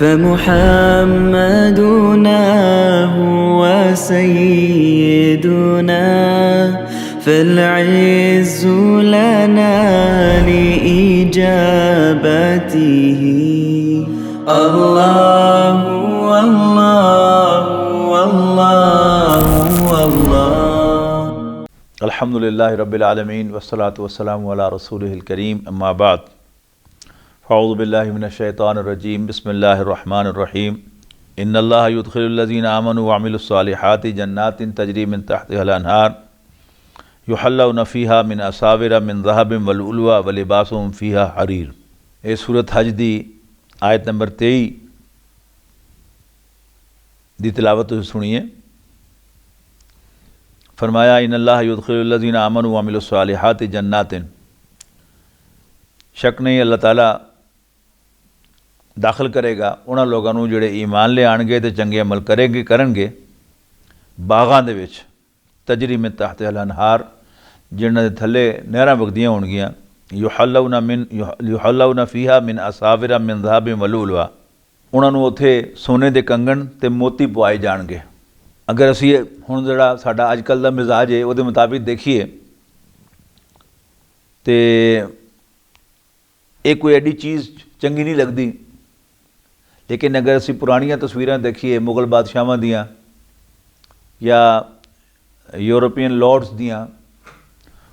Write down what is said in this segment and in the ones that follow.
فمحمدنا هو سيدنا فالعز لنا لإجابته الله والله والله والله अल्हम्दुलिल्लाहि रब्बिल आलमीन वस्सलातु वस्सलामु अला रसूलिहिल करीम अम्मा बाद फ़अऊज़ु बिल्लाहि मिनश शैतानिर रजीम बिस्मिल्लाहिर रहमानिर रहीम इन्नल्लाहा युदखिलुल्लज़ीना आमनु व अमिलुस्सालिहाति जन्नातिन तजरी मिन तहतिहल अनहार युहल्लौना फ़ीहा मिन असाविर मिन ज़हबिन व लुअलुआ व लिबासुहुम फ़ीहा हरीर। ये सूरत हज दी आयत नंबर 23 दी तिलावत तुसीं सुनिए। फरमाया इन्नल्लाह युदखिलुल्लज़ीना आमनु व अमिलुस्सालिहाति जन्नातिन, शक नहीं अल्लाह ताला दाखिल करेगा उन्हां लोगों नूं जिहड़े ईमान ले आणगे ते चंगे अमल करनगे बागां दे विच तजरी मिन तहतिहल अनहार, जिन्हां दे थल्ले नहरां वगदियां होणगियां। युहल्लौना फ़ीहा मिन असाविर मिन ज़हबिन व लुअलुआ, उन्हां नूं उत्थे सोने दे कंगण ते मोती पवाए जाणगे। अगर असी हुण जिहड़ा साडा अजकल दा मिजाज है उहदे मुताबिक देखिए तो ये कोई एडी चीज़ चंगी नहीं लगती, लेकिन अगर असी पुरानियां तस्वीरां देखिए मुगल बादशाहां दियां या यूरोपीयन लॉर्ड्स दियां,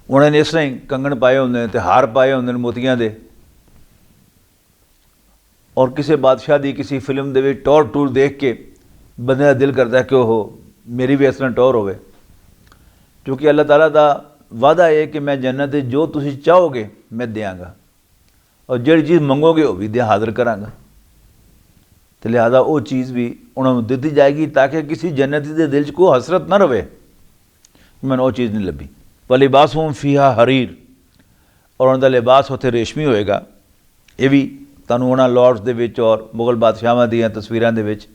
उन्होंने इस तरह ही कंगण पाए होंदे ते हार पाए होंदे मोतियां दे, और किसी बादशाह की किसी फिल्म दे विच टौर टूर देख के बंदे का दिल करता है कि ओहो मेरी भी इस तरह टौर होवे। क्योंकि अल्लाह ताला दा वादा है कि मैं जन्नत जो तुसीं चाहोगे मैं देंगा, और जिहड़ी चीज़ मंगोगे वो भी दे हाज़िर करांगा। तो लिहाजा वो चीज़ भी उन्होंने दी जाएगी ताकि किसी जन्नती के दिल च कोई हसरत ना रहे मैंने वो चीज़ नहीं लभी। व लिबासुहुम फ़ीहा हरीर, और उनका लिबास उत्थे रेशमी होएगा। ये भी तुहानूं उन्हां लॉर्ड्स दे विच और मुगल बादशाहां दीयां तस्वीरां दे विच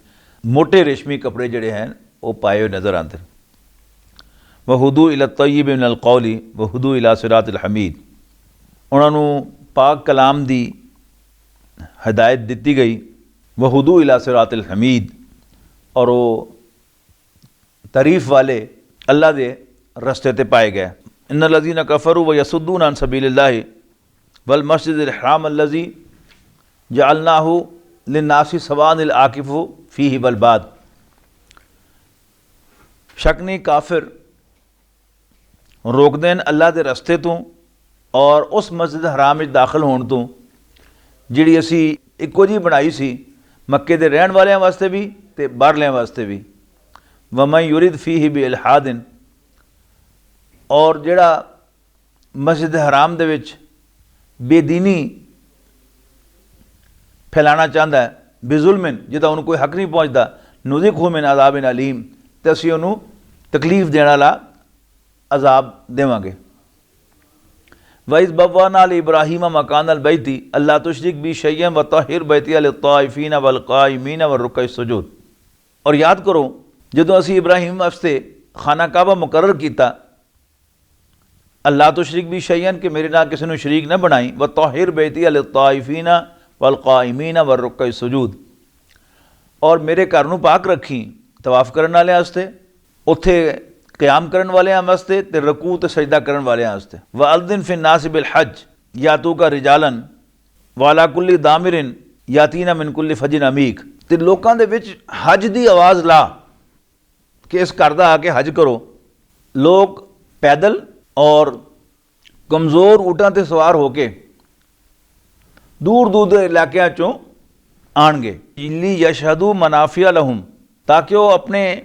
मोटे रेशमी कपड़े जिहड़े हैं वो पाए हुए नज़र आते हैं। वहुदू इला तय्यिब मिनल कौली वहुदू इला सिरातिल हमीद, उन्होंने पाक कलाम दी हिदायत दी गई। वहुदू इला सिरातिल हमीद, और वो तारीफ़ वाले अल्लाह दे रस्ते ते पाए गए। इन्नल्लज़ीना कफ़रू व यसुद्दून अन सबीलिल्लाहि वल मस्जिदिल हराम अल्लज़ी जअलनाहु लिन्नासि सवाअनिल आकिफु फ़ीहि वल बाद। शक नहीं काफिर रोक देन अल्लाह के रस्ते तो और उस मस्जिद हराम में दाखिल होने तो जिहड़ी असी इक्को जी बनाई सी मक्के दे रहन वालियां वास्ते भी ते बाहरलियां वास्ते भी। वमन युरिद फ़ीहि बिइल्हादिन, और जिहड़ा मस्जिद हराम दे विच बेदीनी फैलाना चाहता है बेजुल्मिन, जिदा उन्होंने कोई हक नहीं पहुँचता, नुज़िक़हु मिन अज़ाबिन अलीम, तो असी उन्होंने तकलीफ देने वाला अजाब देवांगे। वइज़ बव्वाना ली इब्राहीम मकानल बैती अल्ला तुशरिक बी शैयन व तहिर बैतिया लित्ताइफीन वल काइमीन व रुक्अस सुजूद। और याद करो जदों असी इब्राहीम वास्ते खाना काबा मुकर्रर किया, अल्ला तुशरिक बी शैयन कि मेरे नाल किसी ने शरीक न बनाई, व तहिर बैतिया लित्ताइफीन वल काइमीन व रुक्अस सुजूद, और मेरे घर नूं पाक रखी तवाफ करने वाले वास्ते, उत्थे क़याम करने वाले वास्ते ते रकू ते सजदा करने वाले वास्ते। व अज़्ज़िन फ़िन्नासि बिल हज यातूका रिजालन वाला कुल्ली दामिरिन यातीना मिन कुल्ली फजिन अमीक, ते लोकां दे विच हज दी आवाज़ ला कि इस घर दा आके हज करो। लोग पैदल और कमज़ोर ऊँटां ते सवार होके दूर दूर दे इलाकियां चों आणगे। इल्ली यशहदू मनाफिया लहुम, ताकि वो अपने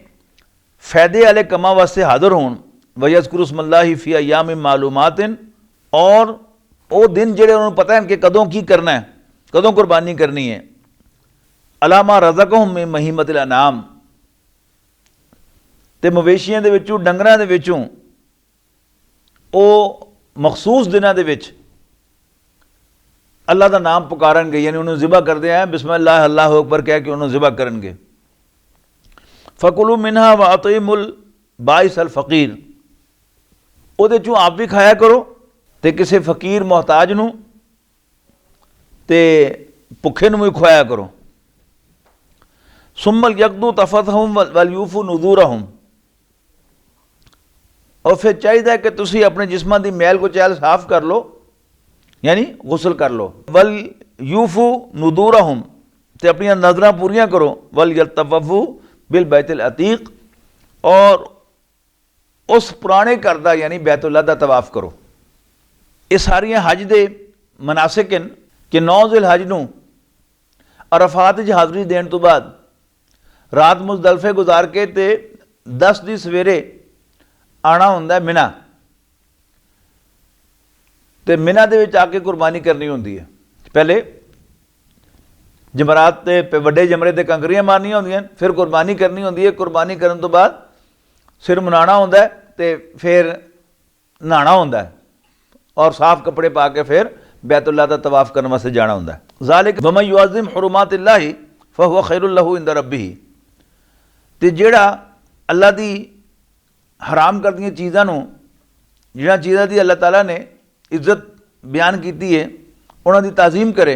फ़ायदे वाले कमां वास्ते हाज़िर होण। वयज़कुरु इस्मल्लाहि फ़ी अय्यामिन मालूमातिन, और वो दिन जिहड़े उन्होंने पता है कि कदों की करना है, कदों कुर्बानी करनी है। अलामा रज़क़हुम मिन बहीमतिल अनाम, ते मवेशियां दे विचों डंगरां दे विचों वो मखसूस दिनां दे विच अल्लाह का नाम पुकारनगे, यानी उन्होंने ज़िबा करते हैं बिस्मिल्लाह अल्लाहु अकबर कह के उन्होंने ज़िबा करनगे। फ़कुलू मिन्हा व अतीमुल बाइस अल फ़कीर, उहदे चों आप भी खाया करो ते किसी फ़कीर मोहताज नूं ते भुखे नूं भी खुआया करो। सुम्मल यकदू तफतहुम वल यूफू नुज़ूरहुम, और फिर चाहिए कि तुसी अपने जिस्मां दी मैल को चैल साफ कर लो, यानी गुसल कर लो। वल यूफू नुदूरहुम, ते अपनी नजरां पूरियां करो। वल यतवफ़ू बिल बैतिल अतीक, और उस पुराने घर दा यानी बैतुल्लाह दा तवाफ करो। ये सारियां हज दे मनासिक हैं कि 9 ज़िल हज नूं अरफात च हाज़री देने तो बाद रात मुज़दलिफ़े गुजार के ते 10 दी सवेरे आना हुंदा मिना, ते मिना दे विच आके कुर्बानी करनी होंदी है। पहले जमरात ते वड्डे जमरे ते कंकरियां मारनियां होंदियां, फिर कुर्बानी करनी होंदी है। कुर्बानी करने तो बाद सिर मुनाना होंदा है, ते फिर नहाना होंदा है, और साफ कपड़े पा के फिर बैतुल्लाह दा तवाफ करने वास्ते जाना होंदा है। ज़ालिक वमन युअज़्ज़िम हुरुमातिल्लाहि फहुव खैरुल लहू इंदा रब्बिही, ते जेड़ा अल्लाह दी हराम कर दियां चीज़ां नूं, जिहड़ियां चीज़ां दी अल्लाह ताला ने इज्जत बयान की है, उन्हां दी ताज़ीम करे,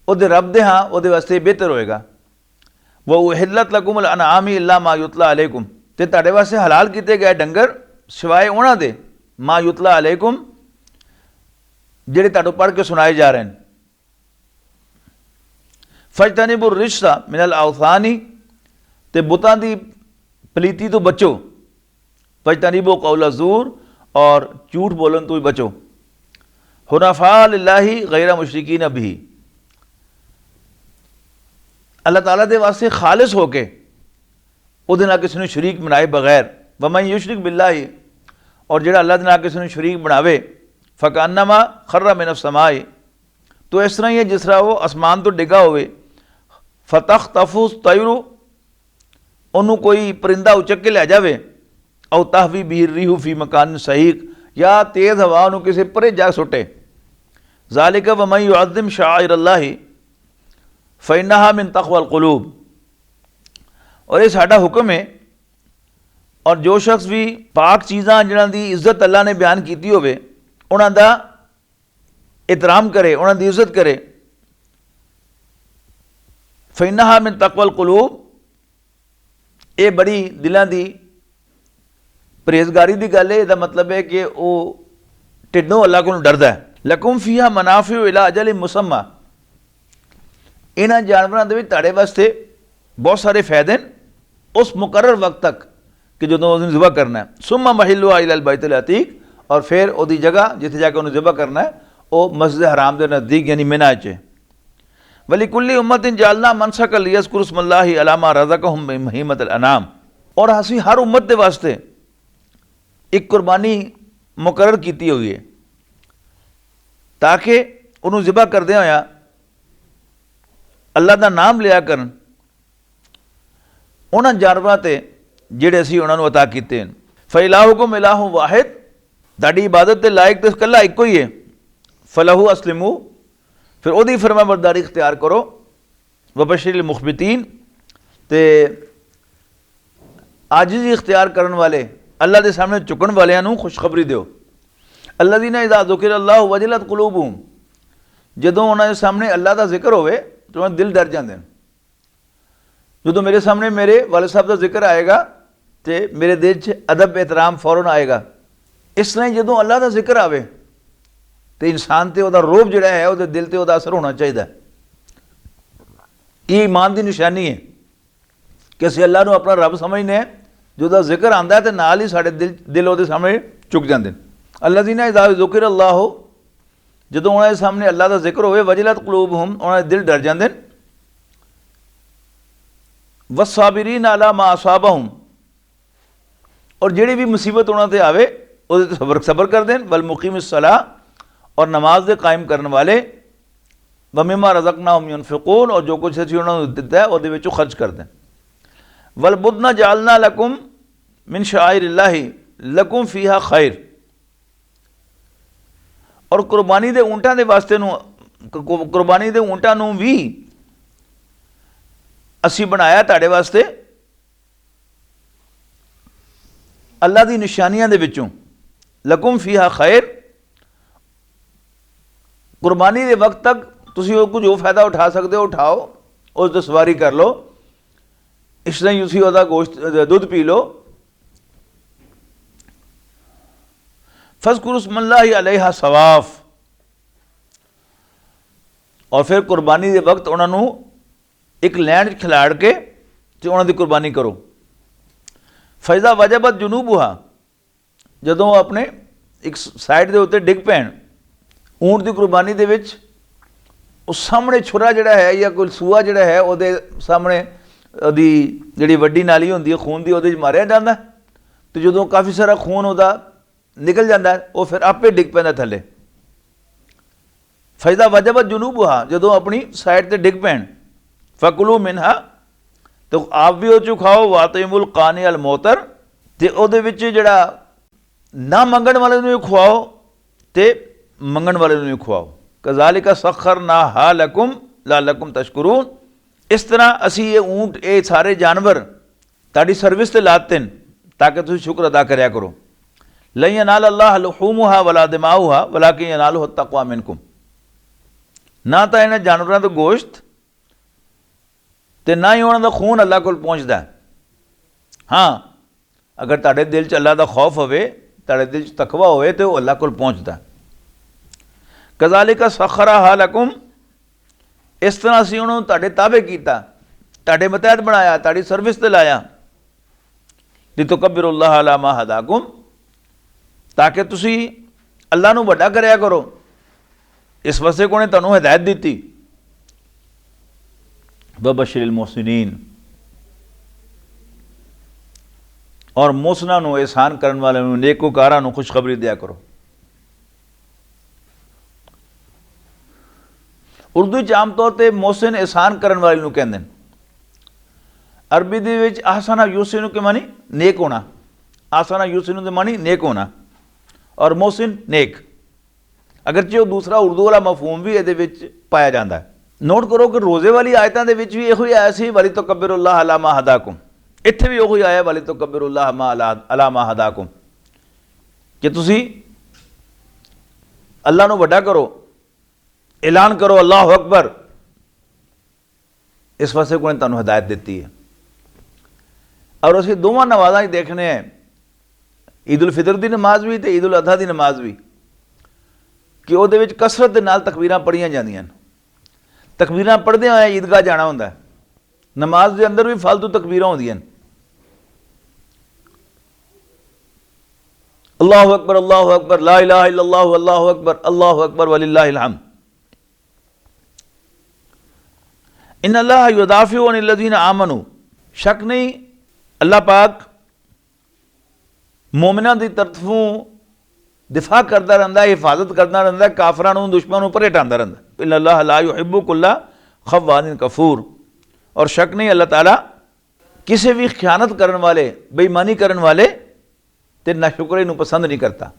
उहदे रब दे हाँ उहदे वास्ते बेहतर होएगा। व उहिल्लत लकुमुल अनआमी इल्ला मा युतला अलैकुम, ते तुहाडे वास्ते हलाल किए गए डंगर सिवाए उन्हां दे मा युतला अलैकुम जिहड़े तुहानूं पढ़ के सुनाए जा रहे हैं। फजतनिबुर रिज्सा मिनल औसानी, ते बुतां दी पलीती तो बचो। फजतनिबु कौल ज़ूर, और झूठ बोलन तो भी बचो। हुनफा लिल्लाहि गैर मुशरिकीन बिही, अल्लाह ताला दे वास्ते खालिस होके उहदे नाल किसी ने शरीक बनाए बगैर। वमन युशरिक बिल्लाहि, और जेड़ा अल्लाह दे नाल किसी ने शरीक बनावे, फकान्नमा खर्रा मिनस समाई, तो इस तरह ही है जिस तरह वो आसमान तो डिगा होवे। फतख्तफु तयरू, उन्होंने कोई परिंदा उचक के लै जावे। औ तहवी बिही रिहु फी मकान सहीक, या तेज़ हवा उन्होंने किसी परे जा सुटे। ज़ालिका वमन युअज़्ज़िम शाइरल्लाहि फ़इन्नहा मिन तक़वल क़ुलूब, और ये साडा हुक्म है। और जो शख्स भी पाक चीज़ां जिन्हां दी इज्जत अल्लाह ने बयान की होवे, उन्हां दा एहतराम करे, उन्हां दी इज्जत करे। फ़इन्नहा मिन तक़वल क़ुलूब, ये बड़ी दिलों की परहेजगारी की गल है। इसका मतलब है कि वह ढिडों अल्लाह को डरदा है। लकुम फीहा मनाफिउ इला अजल मुसम्मा, इन्हां जानवरों के तुहाडे वास्ते बहुत सारे फायदे हैं उस मुकर्रर वक्त तक कि जो उन्हें ज़िबा करना है। सुम्मा महिलुहा इलल बैतिल अतीक, और फिर उसकी जगह जिथे जाके उन्हें ज़िबा करना है वह मस्जिद हराम के नज़दीक यानी मिना च। वलिकुल्लि उम्मतिन जालना मनसका लियज़कुरु स्मल्लाहि अला मा रज़क़हुम मिन बहीमतिल अनाम, और असीं हर उम्मत के वास्ते एक कुर्बानी मुकर्रर की हुई है ताकि उन्होंने ज़िबा करदे होया अल्लाह का नाम लिया करन उन्होंने जानवरों से जिहड़े असीं उन्होंने अता कीते हैं। फ़इलाहुकुम इलाहुन वाहिद, तुहाडी इबादत के लायक तो इकल्ला एको ही है। फलहु अस्लिमू, फिर ओदी फरमाबरदारी इख्तियार करो। वबशिरिल मुखबितीन, ते आजिज़ी इख्तियार करने वाले अल्लाह के सामने झुकण वालियां नूं खुशखबरी दो। अल्लज़ीना इज़ा ज़ुकिरल्लाहु वजिलत कुलूबुहुम, जदों उन्हां दे सामने अल्लाह का जिक्र होवे तो उन्हां दे दिल डर जाते हैं। जो मेरे सामने मेरे वाले साहब का जिक्र आएगा तो मेरे दिल च अदब एहतराम फौरन आएगा। इस तरह जो अल्लाह का जिक्र आवे तो इंसान से वह रोब जोड़ा है वो दिल से वह असर होना चाहिए। ये ईमान की निशानी है कि असीं अल्लाह को अपना रब समझने हैं। जो जिक्र आता है तो नाल ही साढ़े दिल वो सामने चुक जाते हैं। अल्लज़ीना इज़ा ज़ुकिरल्लाहु, जदों उन्होंने सामने अल्लाह का जिक्र होवे वजिलत कुलूबुहुम, उन्होंने दिल डर जाते हैं। वस्साबिरीन अला मा असाबहुम, और जिहड़ी भी मुसीबत उन्होंने आवे उहदे ते सबर करते हैं। वल मुकीमिस सलाह, और नमाज दे कायम करने वाले। व मिम्मा रज़क़नाहुम युनफ़िक़ून, और जो कुछ असीं उन्होंने दिता है उहदे विचों खर्च करते हैं। वल बुदना जालना लकुम मिन शाइरिल्लाहि लकुम फ़ीहा खैर, और कुर्बानी दे ऊँटां दे वास्ते नूं कुर्बानी दे ऊँटां नूं भी असी बनाया तुहाडे वास्ते अल्लाह दी निशानियां दे विचों। लकुम फ़ीहा खैर, कुर्बानी दे वक्त तक तुसीं कुछ जो फायदा उठा सकते हो उठाओ, उस दी सवारी कर लो। इस तरह तुसीं उहदा गोश्त दुध पी लो। फज़कुरु स्मल्लाहि अलैहा सवाफ, और फिर कुर्बानी के वक्त उन्होंने एक लैंड खिलाड़ के तो उन्होंने कुर्बानी करो। फैज़ा वजबत जुनूबुहा, जदों अपने एक साइड के उत्ते डिग पैन ऊंट की कुर्बानी दे विच उस सामने छुरा जिहड़ा है या कोई सूआ जिहड़ा है उहदे सामने उहदी जिहड़ी वड्डी नाली हुंदी है खून की उहदे च मारिया जांदा, तो जदों काफ़ी सारा खून उहदा निकल जाता है वो फिर आपे डिग पैंदा थले। फैज़ा वजबत जुनूबुहा, जदों अपनी साइड ते डिग पैन फकुलू मिनहा, तो आप भी वो चो खाओ। वातिमुल कानी अल मोतर, तो उहदे विच जिहड़ा ना मंगण वाले नूं भी खुआओ ते मंगण वाले नूं भी खुआओ। कज़ालिका सखरना हा लकुम लअल्लकुम तशकुरून, इस तरह असी ये ऊंट ये सारे जानवर ताड़ी सर्विस ते लाते हैं ताकि तुम शुक्र अदा करया करो। लन यनाल अल्लाह लुहूमुहा वला दिमाउहा वलाकिन यनालुहु तक़वा मिनकुम, ना तो इन्हां जानवरों का गोश्त तो ना ही उन्होंने खून अल्लाह को पहुँचता है। हाँ, अगर तुहाडे दिल च अल्लाह का खौफ होवे, तुहाडे दिल च तकवा होवे तो अल्लाह को पहुँचता है। कज़ालिका सखरहा लकुम, इस तरह असीं उन्होंने तुहाडे ताबे कीता, तुहाडे मतहत बनाया, तुहाडी सर्विस ते लाया। लितुकब्बिरुल्लाह अला मा हदाकुम, ताकि तुसी अल्लाह नूं वड्डा करया करो, इस वास्ते कोने तुहानूं हिदायत दी। वबशिरिल मोहसिनीन, और मोहसना नूं एहसान करन वाले नूं नेकोकारां नूं खुशखबरी दिया करो। उर्दू च आम तौर पर मोहसिन एहसान करन वाले नूं कहंदे ने। अरबी दे विच आहसना यूसिनु के मानी नेक होना, आहसना यूसिनु के मानी नेक होना, और मोहसिन नेक, अगरचे दूसरा उर्दू वाला मफहूम भी ये पाया जाता है। नोट करो कि रोज़े वाली आयतों के भी यो ही आया सी वली तुकब्बिरुल्लाह अला मा हदाकुम, इत्थे भी वही आया वली तुकब्बिरुल्लाह अला मा हदाकुम, कि तुसी अल्लाह नूं वड्डा करो, ऐलान करो अल्लाहु अकबर, इस वास्ते कोई तुहानूं हिदायत दी है। और असीं दोवां नमाज़ां च देखने हैं, ईद उल फितर की नमाज भी तो ईद उल अधा की नमाज भी, कि उहदे विच कसरत दे नाल तकबीरां पढ़ियां जांदियां ने। तकबीरां पढ़दे होए ईदगाह जाना हुंदा है, नमाज के अंदर भी फालतू तकबीरां होंदियां ने। अल्लाहु अकबर ला इलाहा इल्लल्लाहु अल्लाहु अकबर वलिल्लाहिल हम्द। इन्नल्लाह युदाफिउ अनिल्लज़ीना आमनू, शक नहीं अल्लाह पाक मोमिना की तरफों दिफा करता रहता है, हिफाजत करता रहता है, काफरां दुश्मनों पर हटाता रहता है। इन्नल्लाह ला युहिब्बु कुल्ला खव्वानिन कफूर, और शक नहीं अल्लाह ताला किसी भी खयानत करने वाले, बेईमानी करने वाले ते नाशुक्रे नूं पसंद नहीं करता।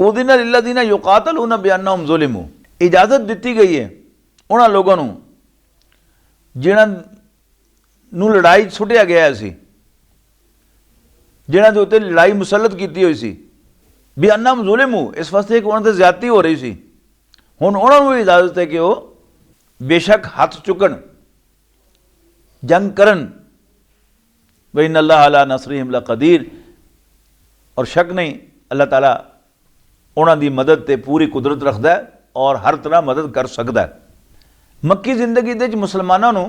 उदिना लिल्लज़ीना युकातलूना बिअन्नहुम ज़ुलिमू, इजाज़त दी गई है उन्होंने लोगों को जिन्हां नूं लड़ाई सुटिया गया सी, जिन्हां दे उत्ते लड़ाई मुसलत की हुई सी, बिअन्नहुम ज़ुलिमू, इस वास्ते कि उन्हां ते ज़्यादती हो रही सी। हुण उन्हां नूं इजाज़त है कि वो बेशक हथ चुकन, जंग करन, व इन्नल्लाह अला नसरिहिम लक़दीर, और शक नहीं अल्लाह ताला उन्हां दी मदद ते पूरी कुदरत रखता है और हर तरह मदद कर सकता है। मक्की जिंदगी दे मुसलमानों नूं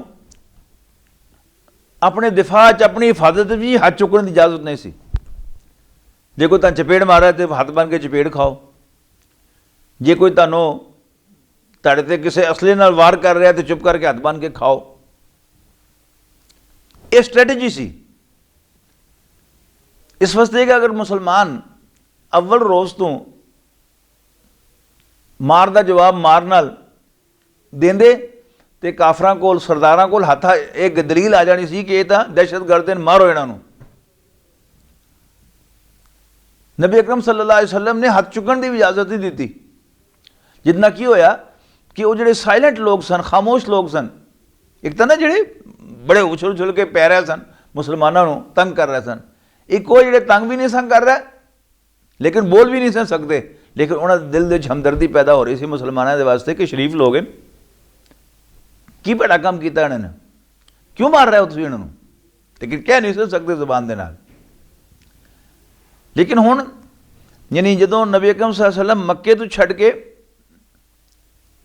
अपने दिफा च, अपनी हिफाजत भी हाथ चुकने की इजाजत नहीं सी। जे कोई तुम चपेड़ मारा तो हाथ बन के चपेड़ खाओ, जे कोई तुहाडे ते किसी असले नाल वार कर रहा तो चुप करके हाथ बन के खाओ। ये स्ट्रैटेजी सी। इस वास्ते कि अगर मुसलमान अव्वल रोज़ तो मार का जवाब मार नाल देंदे ते काफरां कोल, सरदारां कोल हथ एक दलील आ जानी सी कि ये तो दहशतगर्द ने, मारो इन्हां नूं। नबी अकरम सल्लल्लाहु अलैहि वसल्लम ने हथ चुकन की भी इजाजत नहीं दी। जितना की होया कि वो जिहड़े साइलेंट लोग सन, खामोश लोग सन, एक तो ना जिहड़े बड़े उछल उछल के पै रहे सन, मुसलमानों को तंग कर रहे सन, एक वो जिहड़े तंग भी नहीं सन कर रहे लेकिन बोल भी नहीं सन सकते, लेकिन उन्होंने दिल दे हमदर्दी पैदा हो रही सी मुसलमानों के वास्ते कि शरीफ लोग हैं, की भैड़ा काम किया इन्होंने, क्यों मार रहे हो तुसीं इन्हां नूं? लेकिन कह नहीं सकते ज़बान दे नाल। लेकिन हुण यानी जदों नबी अकरम सल्लल्लाहु अलैहि वसल्लम मक्के तो छड्ड के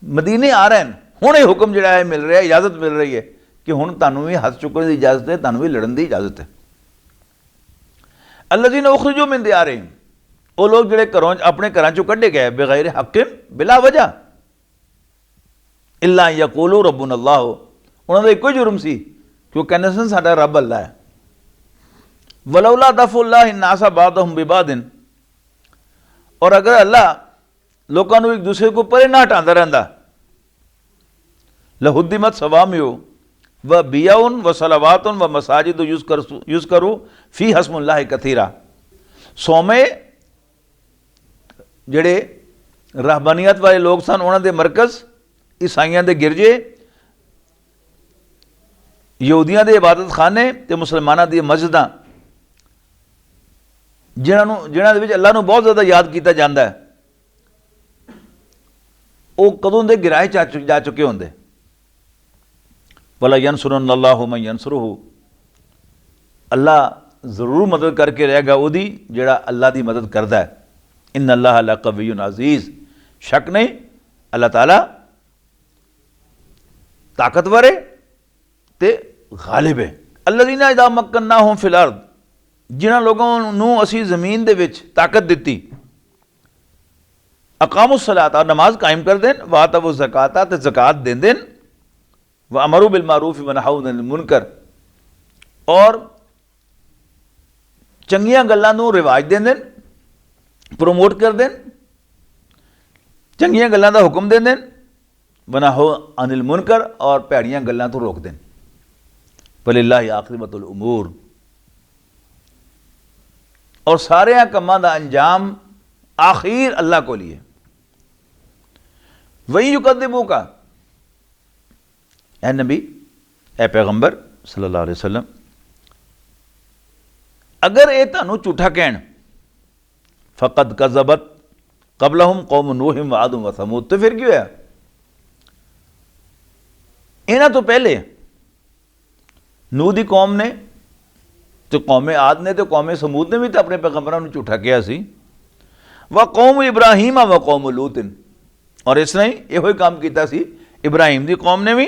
मदीने आ रहे हैं, हुण ये हुक्म जिहड़ा है मिल रहा है, इजाज़त मिल रही है कि हुण तुहानूं भी हथ चुकण की इजाज़त है, तुहानूं भी लड़न की इजाज़त है। अल्लज़ीना उखरिजू मिन दियारिहिम, वो लोग जिहड़े घरों अपने घरां चों कढे गए बगैर हक़्क़िन बिला वजह, इल्ला यक़ूलू रब्बुना अल्लाह, उन्हां दा इक्को ही जुर्म सी कि वो कहंदे सन साडा रब अल्लाह है। वलौला दफ़ुल्लाहि नासा बादहुम बिबादिन, और अगर अल्लाह लोगों को एक दूसरे को परे ना हटाता रहता, लहुद्दिमत सवामियो व बियाउन व सलावातुन व मसाजिद यूज़ करूँ फी हस्मुल्लाहि कथीरा, सौमे जिहड़े रहबानियत वाले लोग सन उन्हां दे मरकज़, ईसाइयां दे गिरजे, यहूदियां दे इबादत खाने ते मुसलमानां दी मस्जिदां जिन्हां दे विच अल्लाह नूं बहुत ज़्यादा याद किया जाता है, वो कदों दे गिराए जा चुके होंदे। वला यंसुरन्नल्लाहु मन यंसुरुहु, अल्लाह जरूर मदद करके रहेगा वही जिहड़ा अल्लाह की मदद करता है। इन्नल्लाह लक़वियुन अज़ीज़, शक नहीं अल्लाह ताला ताकतवर है ते गालिब है। अल्लज़ीना इज़ा मक्कन्नाहुम फिल अर्द, जिन्हां लोगों नूं असीं ज़मीन दे विच ताकत दित्ती, अकामुस सलात, और नमाज कायम कर देन, व आतवु ज़काता, ते ज़कात दें देन, व अमरू बिल मारूफ व नहू अनिल मुनकर, और चंगियां गल्लां नूं रिवाज दें देन, प्रमोट कर देन, चंगियां गल्लां दा हुक्म दें देन, व नहू अनिल मुनकर, और भैड़ियां गल्लां तो रोक देन। वलिल्लाहि आक़िबतुल उमूर, और सारे कामां दा अंजाम आखिर अल्लाह को लिए। वही युकद्दिबू का, ए नबी, ए पैगंबर सल्लल्लाहु अलैहि वसल्लम, अगर ये तुहानूं झूठा कहन, फ़क़द कज़बत क़ब्लहुम कौम नूह व आद व समूद, तो फिर क्यों है इन्हां तो पहले नूह दी कौम ने, तो कौम आद ने, तो कौम समूद ने भी तो अपने पैगंबरां नूं झूठा कहा सी। व कौम इब्राहीम व कौम लूतिन, और इसने ही यो काम किया सी इब्राहिम की कौम ने भी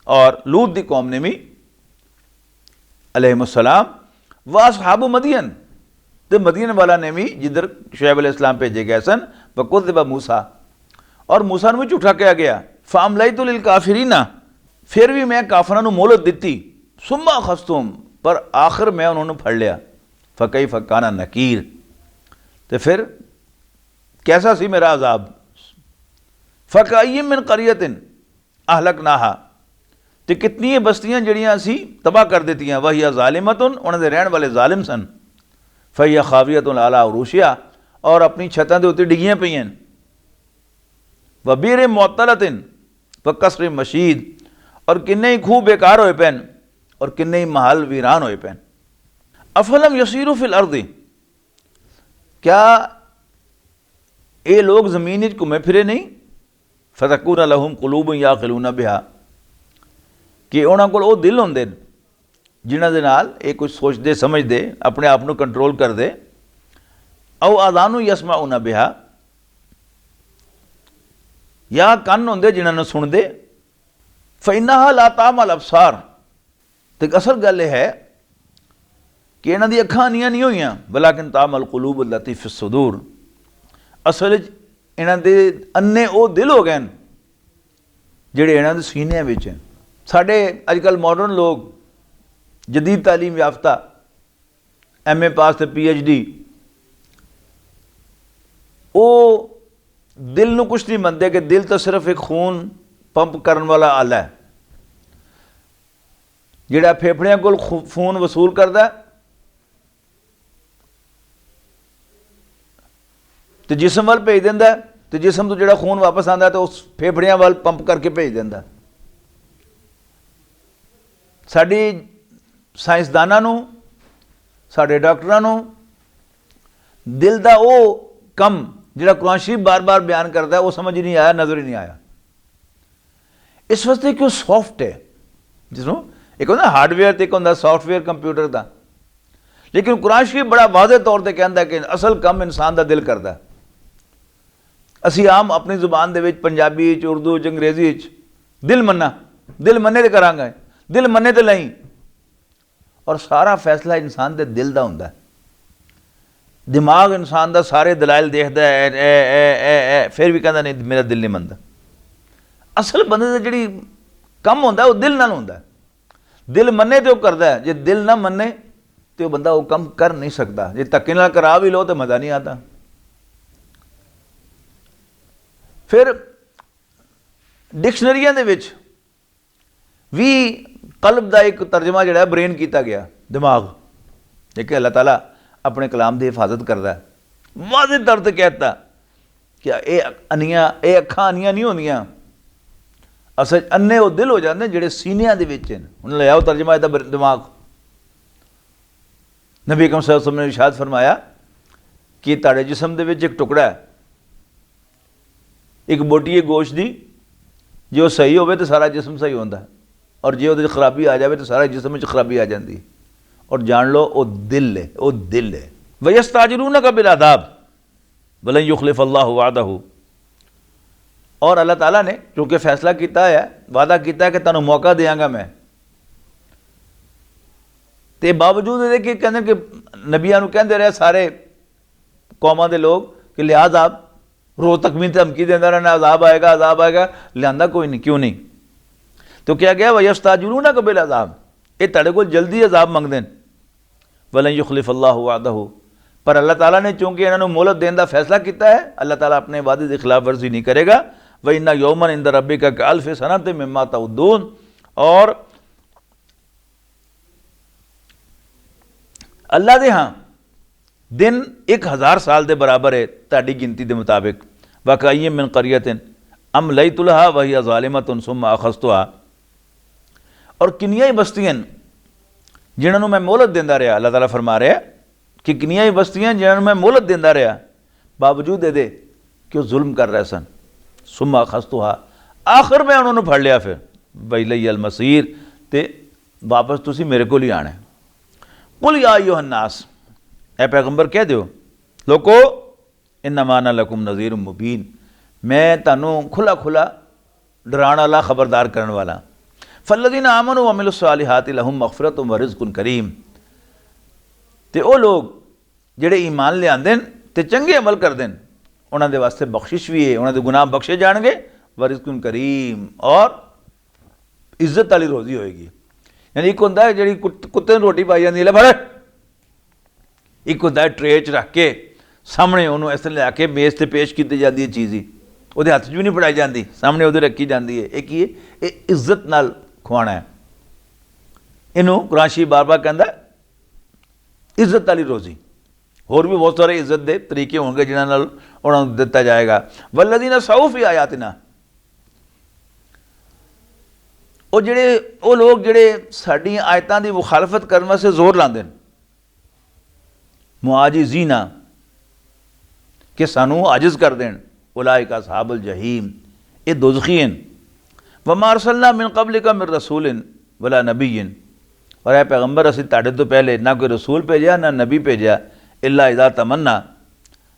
और लूत की कौम ने भी अलैहिमुस्सलाम, व असहाबु मदियन, तो मदियन वाला ने भी जिधर शुएब अलैहिस्सलाम भेजे गए सन, व कुज़िबा मूसा, और मूसा ने भी झूठा कहा गया। फ़अमलैतु लिल काफ़िरीना, फिर भी मैं काफिरां नूं मोहलत दित्ती, सुम्मा अख़ज़्तुहुम, पर आखिर मैं उन्होंने फड़ लिया, फ़कैफ़ काना नकीर, तो फिर कैसा सी मेरा अजाब। फ़कअय्यिम मिन क़रियतिन अहलकनाहा, तो कितनी बस्तियां जड़ियां असी तबाह कर देतियां, वहिया ज़ालिमतुन, उन्होंने रहने वाले ज़ालिम सन, फ़हिया ख़ावियतुन अला उरूशिहा, और अपनी छतां दे उत्ते डिगियां पईयां, व बीर मुअत्तलतिन व कसर मशीद, और किन्ने ही खूह बेकार होए पैन, और किन्ने ही महल वीरान होए पैन। अफलम यसीरू फिल अर्दी, क्या ये लोग ज़मीन घूमे फिरे नहीं, फ़तकून लहुम कुलूब याक़िलून बिहा, कि उन्हां कोल वो दिल होंदे जिन्हां दे नाल ये कुछ सोचते समझते अपने आप को कंट्रोल करते, औ आज़ानु यसमाऊन बिहा, या कन्न होंदे जिन्हां नूं सुनदे, फ़इन्नहा ला तामल अबसार, तो असल गल यह है कि इन्हां दी अखां नहीं होईयां, वलाकिन तामल कुलूब अल्लती फ़िस सुदूर, असल इन्हां दे अन्ने वो दिल हो गए जिहड़े इन्हां दे सीनियां विच हैं। साडे अजकल मॉडर्न लोग जदीद तालीम याफ्ता MA पास ते PhD, वो दिल नूं कुछ नहीं मनते कि दिल तो सिर्फ एक खून पंप करने वाला आला है, जिहड़ा फेफड़ियां कोल खून वसूल करता तो जिसम वाल भेज देंदा, तो जिसम तो जिहड़ा खून वापस आंदा तो उस फेफड़ियां वाल पंप करके भेज देंदा। साडी साइंसदानां नूं, साडे डॉक्टरां नूं दिल दा वो कम जिहड़ा कुरान शरीफ बार बार बयान करता है वो समझ नहीं आया, नज़र ही नहीं आया। इस वास्ते कि वो सॉफ्ट है, जिसनों एक होंदा हार्डवेयर ते एक होंदा सॉफ्टवेयर कंप्यूटर का। लेकिन कुरान शरीफ बड़ा वाज़े तौर पर कहता कि असल काम इंसान का दिल करता। असी आम अपनी जुबान दे विच पंजाबी च, उर्दू च, अंग्रेजी च दिल मन्ना, दिल मन्ने तो करांगे, दिल मन्ने तो नहीं। और सारा फैसला इंसान के दिल का होंदा है। दिमाग इंसान का सारे दलाइल देखता है, फिर भी कहता नहीं मेरा दिल नहीं मनता। असल बंदे का जिहड़ी कम होंदा वो दिल नाल होंदा है। दिल मन्ने तो करता है, जे दिल ना मन्ने तो बंदा वो कम कर नहीं सकता। जे धक्के नाल करा भी लो तो मज़ा नहीं आता। फिर डिक्शनरियां दे विच भी कल्ब का एक तर्जमा जिहड़ा ब्रेन किया गया, दिमाग, जेके अल्लाह ताला अपने कलाम की हिफाजत करता है। वाज़े तौर पर कहता कि ये अखां अनियां नहीं होंदियां, असल अन्ने वो दिल हो जाते जेडे सीनिया के विच हैं। उन्हें लिया तर्जमा इसदा दिमाग। नबी अकरम सल्लल्लाहु अलैहि वसल्लम ने इरशाद फरमाया कि तुहाडे जिस्म दे विच एक टुकड़ा है, एक बोटी है गोश्त की, जो सही होवे तो सारा जिस्म सही होंदा है, और जे उहदे खराबी आ जाए तो सारा जिस्म में खराबी आ जाती है। और जान लो वो दिल है, वो दिल है। वयस्ताजिलूनका बिलअज़ाब वलन युखलिफ अल्लाहु वअदहू। और अल्लाह ताला ने चूँकि फैसला किया है, वादा किया है कि तुहानू मौका देंगा मैं, तो बावजूद ये कि कहते कि नबियां नू कहते रहे सारे कौमां दे लोग कि लिहाज आप रोज तकमीन धमकी देता रहना अजाब आएगा, अजाब आएगा, लिया कोई नहीं, क्यों नहीं। तो क्या गया वयस्ताजिलूनका बिलअज़ाब, ये तुहाडे कोल जल्दी अजाब मंगदे हैं। वलन युखलिफ अल्लाहु वअदहू, पर अल्लाह ताला ने चूँकि इन्होंने मोहलत देने का फैसला किया है, अल्लाह ताला अपने वादे की खिलाफ वर्जी नहीं करेगा। व इन्ना यौमन इंद रब्बिका कअल्फि सनतिन मिम्मा तउद्दून, और अल्लाह दे हाँ दिन 1000 साल के बराबर है ताड़ी गिनती के मुताबिक। वकअय्यिम मिन क़रयतिन अमलयतु लहा वहिय ज़ालिमतुन सुम्मा अख़ज़्तुहा, और किनिया ही बस्तियां जिन्होंने मैं मोहलत देंदा रहा। अल्लाह ताला फरमा रहा है कि किनिया ही बस्तियां जिन्होंने मैं मोहलत देंदा रहा, बावजूद ये कि वो जुल्म कर रहे सन। सुम्मा अख़ज़्तुहा, आखिर में उन्होंने फड़ लिया। फिर वइलैयल मसीर, ते वापस तुसी मेरे को ही आना है। कुल या अय्युहन्नास, ए पैगंबर कह दो लोको इन्नमा अना लकुम नज़ीरुम मुबीन, मैं तुहानू खुला खुला डराने वाला, खबरदार करने वाला। फल्लज़ीना आमनू व अमिलुस्सालिहाति लहुम मग़फ़िरतुम व रिज़्क़ुन करीम, ते वो लोग जिहड़े ईमान लियाते ते चंगे अमल करते हैं, उन्होंने वास्ते बख्शिश भी है, उन्होंने गुनाह बख्शे जाएंगे। व रिज़्क़ुन करीम, और इज्जत वाली रोज़ी होएगी। यानी एक होंदा है जिहड़ी कुत्ते नूं रोटी पाई जाती है, ले फड़, एक होंदा है ट्रे च रख के सामने उन्होंने इस तरह लिया के मेज़ ते पेश की जाती है चीज़ ही, वो हत्थ च भी नहीं फड़ाई जाती, सामने वो रखी जाती है। एक ही इज्जत नाल खुआना है। इनू कुरान शरीफ बार बार कहता है इज्जत वाली रोज़ी। होर भी बहुत सारे इज्जत के तरीके होंगे जिन्होंने नाल उन्होंने दिता जाएगा। वल्लज़ीना सऊ फ़ी आयातिना, वो जिहड़े वो लोग जिहड़े साडी आयतां दी मुखालफत करने वास्ते जोर लाते हैं, मुआजिज़ीना, कि सानू आजिज़ कर देन, उलाइका असहाबुल जहीम, ये दोज़खी हैं। वमा अरसलना मिन क़ब्लिका मिन रसूलिन वला नबिय्यिन, और ए पैगंबर असीं तुहाडे तो पहले ना कोई रसूल भेजा ना नबी भेजा, इल्ला इज़ा तमन्ना,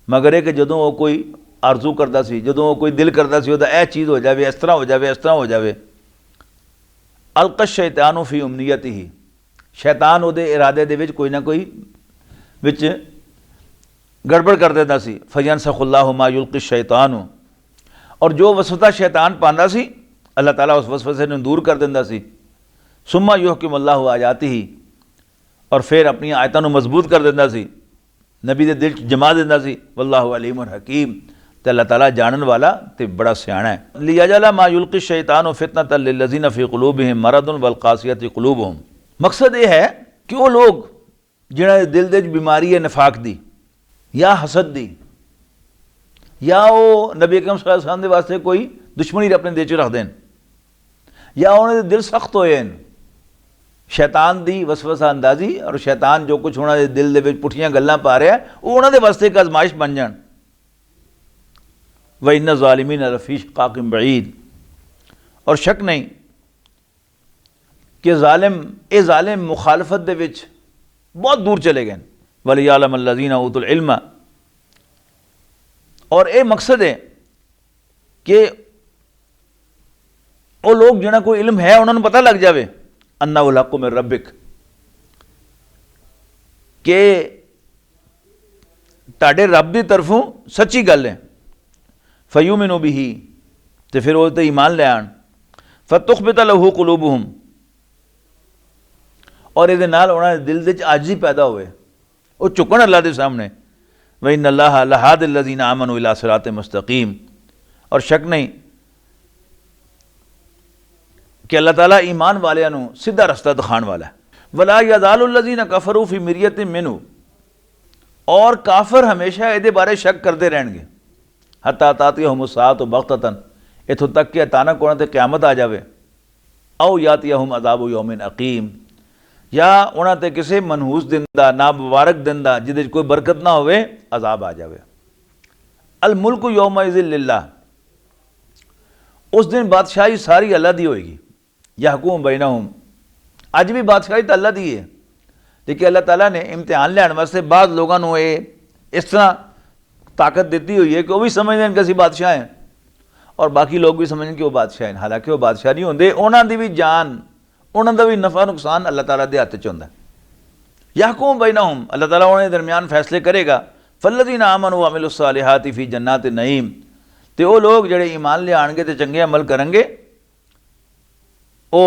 मगर कि जदों वो कोई आरजू करता सी, जदों वो कोई दिल करता सी उहदा ए चीज़ हो जाए, इस तरह हो जाए, इस तरह हो जाए, अलक़ा शैतानु फ़ी उमनियतिही, शैतान उहदे इरादे दे विच कोई ना कोई विच गड़बड़ कर देता सी। फयनसखुल्लाहु मा युल्क़ि शैतानु, और जो वसवसा शैतान पांदा सी अल्लाह ताला उस वसवसे नूं दूर कर देंदा सी। सुम्मा युहकिमुल्लाहु आयातिही, और फिर अपनी आयतां नूं मजबूत कर देंदा सी, नबी दे दिल च जमा देंदा सी। वल्लाहु अलीमुन हकीम, ते अल्लाह ताला जानन वाला ते बड़ा सियाणा है। लियजला मा युल्क़ि शैतानु फितनतन लिल्लज़ीना फ़ी क़ुलूबिहिम मरदुन वल क़ासियति क़ुलूबुहुम, मकसद ये है कि वो लोग जिन्हां दे दिल दे बीमारी है निफाक दी या हसद दी, या वो नबी अकरम सल्लल्लाहु अलैहि वसल्लम दे वास्ते कोई दुश्मनी अपने दिल च रख देन, या उन्होंने दिल सख्त होए हैं शैतान दी वसवसा अंदाजी, और शैतान जो कुछ उन्होंने दिल दे विच पुठियां गल्लां पा रहा है वो उन्होंने वास्ते एक आजमाइश बन जान। व इन्ना ज़ालिमीन लफ़ी शिक़ाक़िन बईद, और शक नहीं कि ज़ालिम मुखालफत दे विच बहुत दूर चले गए। वलियालम अल्लज़ीना ऊतुल इल्म, और ये मकसद है कि वो लोग जिन्हें कोई इल्म है उन्होंने पता लग जाए अन्नहुल हक़्क़ु मिन रब्बिक, कि ताड़े रब की तरफों सच्ची गल है। फयुमिनु बिही, तो फिर वो ईमान ले आन। फतुखबित लहू कुलूबुहुम, और ये उन्होंने दिल दे आजिज़ी पैदा होए, वो झुकन अल्लाह के सामने। व इन्नल्लाह लहादिल लज़ीना आमनू इला सिरातिन मुस्तकीम, और शक नहीं कि अल्लाह ताला ईमान वालियां नूं सीधा रस्ता दिखाण वाला है। वला यज़ालुल लज़ीना कफरू फी मिर्यतिन मिन्हु, और काफिर हमेशा ये बारे शक करते रहेंगे। हत्ता तातियहुम साअत बग़ततन, इत्थों तक कि अचानक उन्होंने क़यामत आ जाए। औ यातियहुम अज़ाबु यौमिन अकीम, या उन्होंने किसी मनहूस दिन का ना मुबारक दिन का जिहदे कोई बरकत ना होवे अजाब आ जाए। अल मुल्क यौमइज़िन लिल्लाह, उस दिन बादशाही सारी अल्लाह दी होएगी। यहकुम बैनहुम, अज भी बादशाही तो अल्लाह दी है, लेकिन अल्लाह ताला ने इम्तिहान लैण वास्ते बाद लोगों को इस तरह ताकत दी हुई है कि वह भी समझते हैं कि असीं बादशाह हैं, और बाकी लोग भी समझें कि वह बादशाह हैं। हालांकि वह बादशाह नहीं होंगे, उन्होंने भी जान, उन्होंने भी नफ़ा नुकसान अल्लाह ताला दे हत्थ च हुंदा है। यहकुम बैनहुम, अल्लाह ताला उन्हें दरमियान फैसले करेगा। फल्लज़ीना आमनू व अमिलुस सालिहाति फ़ी जन्नातिन नईम, तो वो लोग जिहड़े ईमान ले आएंगे तो चंगे अमल करेंगे वो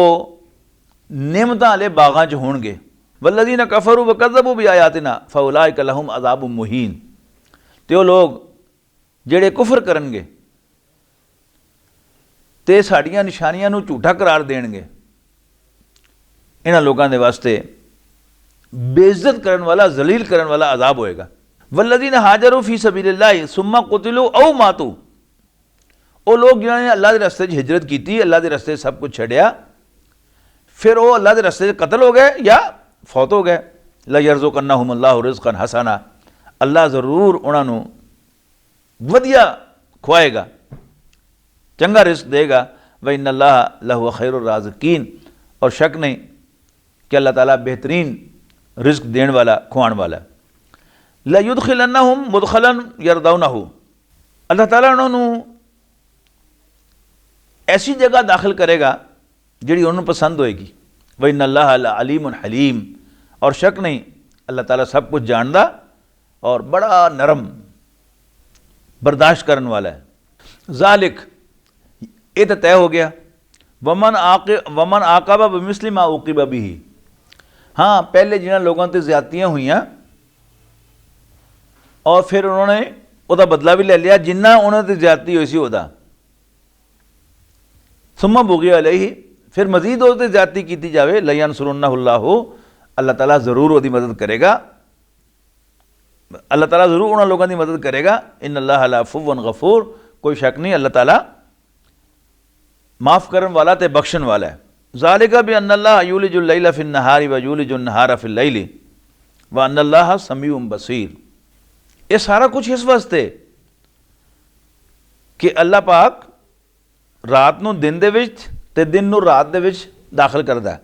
नेमतां वाले बागां च होणगे। वल्लज़ीना कफ़रू व कज़्ज़बू बि आयातिना फ़उलाइका लहुम अज़ाबुम मुहीन, तो वो लोग जिहड़े कुफर करनगे ते साड़ियां निशानियां नूं झूठा करार देणगे, इन्हां लोगों के वास्ते बेइज्जत करने वाला, जलील करने वाला अजाब होएगा। वल्लज़ीना हाजरू फ़ी सबीलिल्लाहि सुम्मा कुतिलू औ मातू, वो लोग जिन्होंने अल्लाह के रस्ते हिजरत की, अल्लाह के रस्ते सब कुछ छड़िया, फिर वो अल्लाह के रस्ते कतल हो गए या फौत हो गए। लयरज़ुक़न्नहुमुल्लाहु रिज़्क़न हसना, अल्लाह ज़रूर उन्होंने वधिया खुआएगा, चंगा रिज़्क देगा। व इन्नल्लाह लहु खैरुर राज़िक़ीन, और शक नहीं कि अल्लाह ताला बेहतरीन रिज़्क देने वाला, खुआने वाला। लयुदखिलन्नहुम मुदखलन यरदौनहु, अल्लाह ताला उन्होंने ऐसी जगह दाखिल करेगा जिहड़ी उन्होंने पसंद होएगी। व इन्नल्लाह अलीमुन हलीम, और शक नहीं अल्लाह ताला सब कुछ जानदा और बड़ा नरम बर्दाश्त करने वाला है। ज़ालिक, ये तो तय हो गया। वमन आक़बा बिमिस्लि मा उक़िबा बिही, हाँ पहले जिन्होंने लोगों से ज़्यादतियाँ हुई और फिर उन्होंने उसका बदला भी ले लिया जिन्ना उन्होंने ज़्यादती हुई सी उहदा। सुम्मा बुग़िया अलैहि, फिर मजीद उससे ज़्यादती की जाए। लयंसुरन्नहुल्लाहु, अल्लाह ताला ज़रूर उसकी मदद करेगा, अल्लाह ताला ज़रूर उन्होंने लोगों की मदद करेगा। इन्नल्लाह लअफ़ुव्वुन गफ़ूर, कोई शक नहीं अल्लाह ताला माफ़ करने वाला ते बख्शण वाला है। ज़ालिका बि अन्नल्लाह युलिजुल लैला फिन नहारी व युलिजुन नहारा फिल लैली व अन्नल्लाह समीउन बसीर, ये सारा कुछ इस वास्ते कि अल्लाह पाक रात नूं दिन दे विच ते दिन नूं रात दे विच दाखिल करदा है।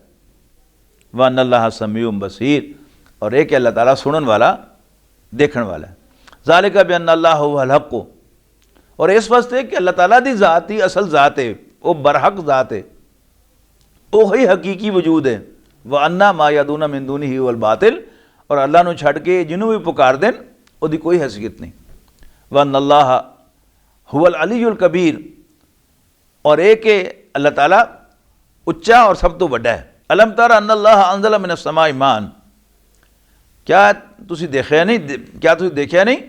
व अन्नल्लाह समीउन बसीर, और एक अल्लाह ताला सुनन वाला, देखण वाला है। ज़ालिका बि अन्नल्लाह हुवल हक़्क़ु, और इस वास्ते कि अल्लाह ताला दी ज़ात ही असल ज़ात है, वो बरहक ज़ात है, वही हकीकी वजूद है। व अन्ना मा यदूना मिन दूनिही वल बातिल, और अल्लाह नूं छड़ के जिन्हों भी पुकार देन उसकी कोई हैसियत नहीं। व अन्नल्लाह हुवल अलीयुल कबीर, और एक अल्लाह ताला उच्चा और सब तो बड़ा है। अलम तरा अन्नल्लाह अंज़ला मिनस समाई मान, क्या तुसी देखिया नहीं, क्या तुसी देखिया नहीं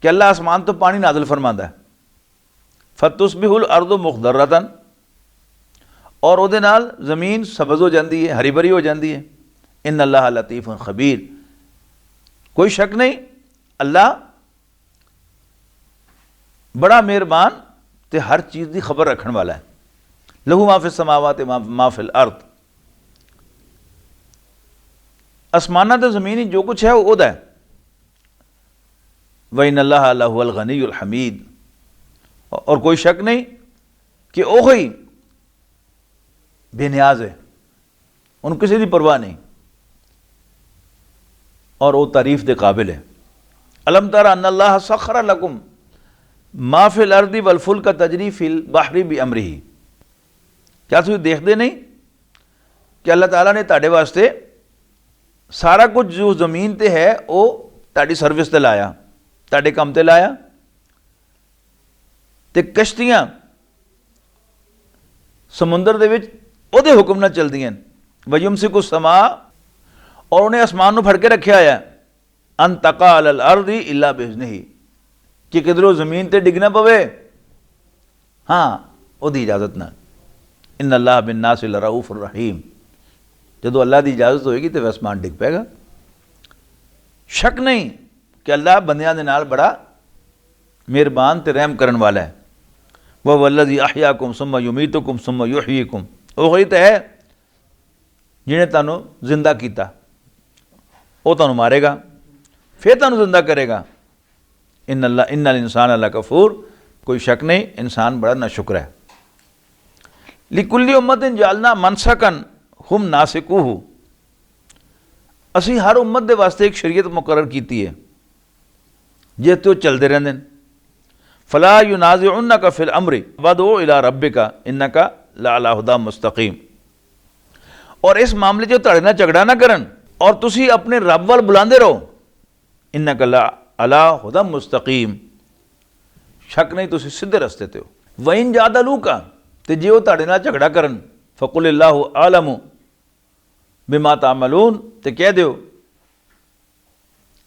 कि अल्लाह आसमान तो पानी नाज़िल फरमांदा है। फतुस्बिहुल अर्दु मुख़दर्रतन, और उहदे नाल ज़मीन सबज़ हो जाती है, हरी भरी हो जाती है। इन्नल्लाह लतीफ़ुन ख़बीर, कोई शक नहीं अल्लाह बड़ा मेहरबान ते हर चीज़ की खबर रखने वाला है। लहू मा फिस समावाति मा फिल अर्द, आसमाना तो ज़मीन ही जो कुछ है वो ओहदा है। व इन्नल्लाह लहुल गनियुल हमीद, और कोई शक नहीं कि वही बेनियाज है, उन्होंने किसी की परवाह नहीं, और वो तारीफ के काबिल है। अलम तरा अन्नल्लाह सखरा लकुम मा फिल अर्दी वल फुल्क तजरी फिल बहरी भी अमरिही। क्या तुम देखते नहीं कि अल्लाह ताला ने तुहाडे वास्ते सारा कुछ जो जमीन ते है वो तुहाडी सर्विस ते लाया, तुहाडे काम ते लाया। ते कश्तियां समुंदर दे विच ओहदे हुक्म नाल चलदियां, वयुमसिकु समा, और उन्हें आसमान नूं फड़ के रखा है, अन तका अलल अर्दी इल्ला बिइज़्निही, कि किधरों जमीन ते डिग ना पवे, हाँ ओहदी इजाजत नाल। इन्ना अल्लाह बिन्नास लरऊफुर रहीम, जदों अल्लाह की इजाजत होएगी तो आसमान डिग पेगा। शक नहीं कि अल्लाह बंदियां दे नाल बड़ा मेहरबान ते रहम करन वाला है। वह वल्लज़ी अहयाकुम सुम्मा युमीतुकुम सुम्मा युहयीकुम, वही तो है जिन्हें तुहानूं जिंदा किया, वो तुहानूं मारेगा फिर तुहानूं जिंदा करेगा। इन्नल इंसान अल्लाह कफूर, कोई शक नहीं इंसान बड़ा नाशुक्र है। लिकुल्ली उम्मतिन जालना मनसकन हुम नासिकुहु, असी हर उम्मत के वास्ते एक शरीयत मुकर्रर की है जिस ते चलते रहते हैं। फला युनाज़िउन्नका फिल अम्रि वदउ इला रब्बिका इन्नका लअला हुदा मुस्तकीम, और इस मामले जो तुहाडे नाल झगड़ा ना करन और तुसी अपने रब वाल बुलांदे रहो, इन्नका लअला हुदा मुस्तकीम, शक नहीं तुसी सीधे रस्ते ते हो। वइन जादलूका, ते जे वो तुहाडे नाल झगड़ा करन, फकुल अल्लाहु आलमु बिमा तामलून, ते कह दो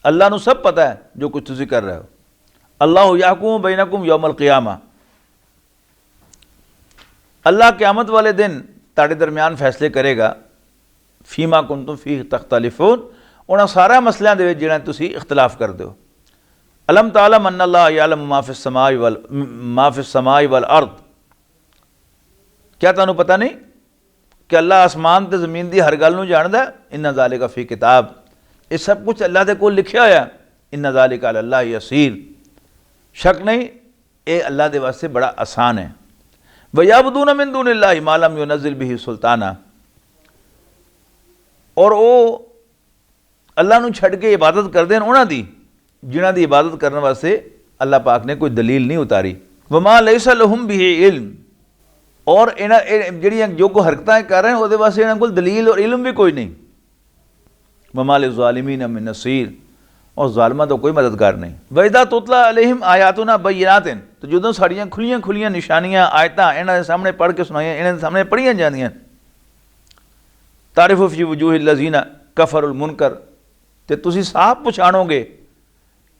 अल्लाह नूं सब पता है जो कुछ तुसी कर रहे हो। अल्लाह यहकुमु बैनकुम यौमल क़ियामा, अल्लाह क़यामत वाले दिन तुहाडे दरमियान फैसले करेगा। फीमा कुंतुम फीह तख्तलिफून, उन्हां सारा मसलियां दे विच जिहड़ा तुसी इख्तिलाफ करदे हो। अलम तालम अन्नल्लाह यअलमु मा फिस समाई वल अर्द, क्या तुहानूं पता नहीं कि अल्लाह आसमान ते ज़मीन की हर गल नूं जानदा है। इन्ना ज़ालिका फ़ी किताब, ये सब कुछ अल्लाह दे कोल लिखिया होया। इन्ना ज़ालिका अलल्लाहि यसीर, शक नहीं ये अल्लाह दे वास्ते बड़ा आसान है। वयअबुदूना मिन दूनिल्लाहि मा लम युनज़्ज़िल बिही सुल्ताना, और वो अल्लाह नूं छड्ड के इबादत करते हैं उन्हां दी जिन्हां दी इबादत करने वास्ते अल्लाह पाक ने कोई दलील नहीं उतारी। वमा लैसा लहुम बिही इल्म, और इन्हां जिहड़ियां जो को हरकतां कर रहे हैं उहदे वास्ते इन्हां कोल दलील और इल्म भी कोई नहीं। वमा लिज़्ज़ालिमीन मिन नसीर, और ज़ालिमां तो कोई मददगार नहीं। वइज़ा तुतला अलैहिम आयातुना बय्यिनातिन, तो जदों साड़ियां खुलियां खुलियां निशानियां आयतां इन्हां दे सामने पढ़ के सुनाइयां, इन्हां दे सामने पढ़ियां जांदियां, तारिफु फी वजूहिल लज़ीना कफरुल मुनकर, ते तुसीं साफ पछाणोगे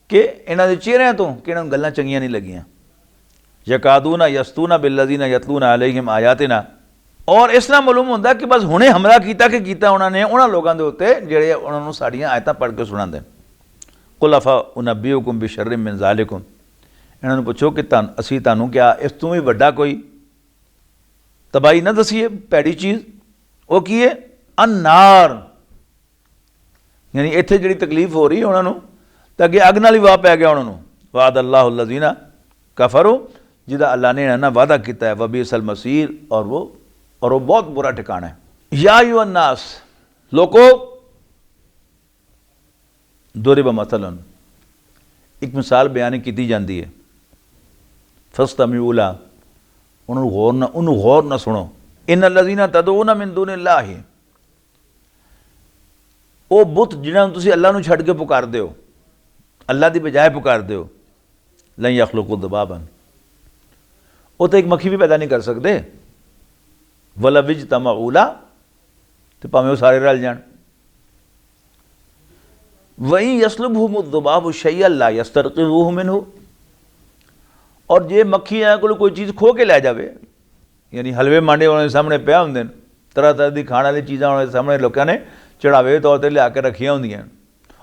कि इन्हां दे चेहरिਆਂ ਤੋਂ कि इन्हां नूं गल्लां चंगियां नहीं लगियां। यकादूना यस्तूना बिल्लज़ीना यतलूना अलैहिम आयातिना, और इस तरह मालूम होंदा कि बस हुणे हमला कीता उन्होंने उन्हां लोगों के उत्ते जिहड़े उन्हां नूं साड़ियां आयतां पढ़ के सुणांदे। कुल अफा उनब्बिउकुम बिशर्रिम मिन ज़ालिकुम, इन्हां नूं पुछो कि असीं तुहानूं क्या इस तों भी वड्डा कोई तबाही ना दसीए, भैड़ी चीज़, वो की है अन्नार, यानी इत्थे जिहड़ी तकलीफ हो रही है उन्हां नूं तां अगे अग नाल ही वाह पै गया उन्हां नूं। वाद अल्लाहु लज़ीना कफरो, जिहदा अल्लाह ने इन्हां नाल वादा कीता है, वबीसल मसीर, और वो बहुत बुरा ठिकाना है। या अय्युहन नास, लोको दुरिब मसलन, एक मिसाल बयान की जाती है। फस्तमिऊ ला, उन्होंने गौर ना सुनो। इन्नल लज़ीना तदऊना मिन दूनिल्लाहि, वो बुत जिन्हां तुसीं अल्लाह नूं छड्ड के पुकारदे हो, अल्लाह की बजाय पुकारदे हो, लन यखलुकू दबाबन, वो तो एक मक्खी भी पैदा नहीं कर सकते। वला विज तमाऊला, तो भावें वो सारे रल जान। वही यसलुबहुम दुबाबु शैयन ला यस्तरक़िबूहु मिनहु, और जे मक्खी को कोई चीज़ खो के लै जाए, यानी हलवे मांडे उन्होंने सामने पिया होंदे, तरह तरह की खाने वाली चीज़ां उन्होंने सामने लोगों ने चढ़ावे के तौर पर लिया के रखिया होंदियां,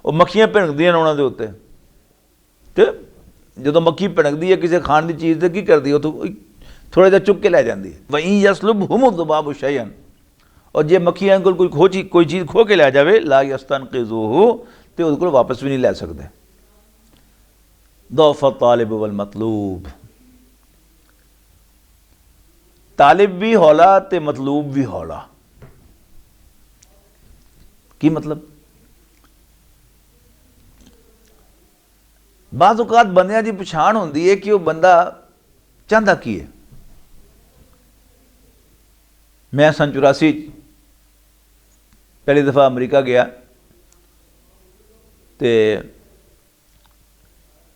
वो मक्खियां भिणकदियां उन्होंने उत्ते, तो जो मक्खी भिणकदी है किसी खाण की चीज़ तो की करती है, उतों थोड़ा जिहा चुक के लै जाती है। वही यसलुबहुम दुबाबु शैयन, और जे मक्खियां को कोई चीज़ खो के लै जाए, ला यस्तनक़िज़ूहु, तो उहदे कोल वापस भी नहीं लै सकते। दौफ़ तालिब वल मतलूब, तालिब भी हौला तो मतलूब भी हौला। की मतलब? बाज़ औक़ात बंदियां दी पछाण होंदी है कि वह बंदा चाहता की है। मैं सन 84 पहली दफ़ा अमरीका गया तो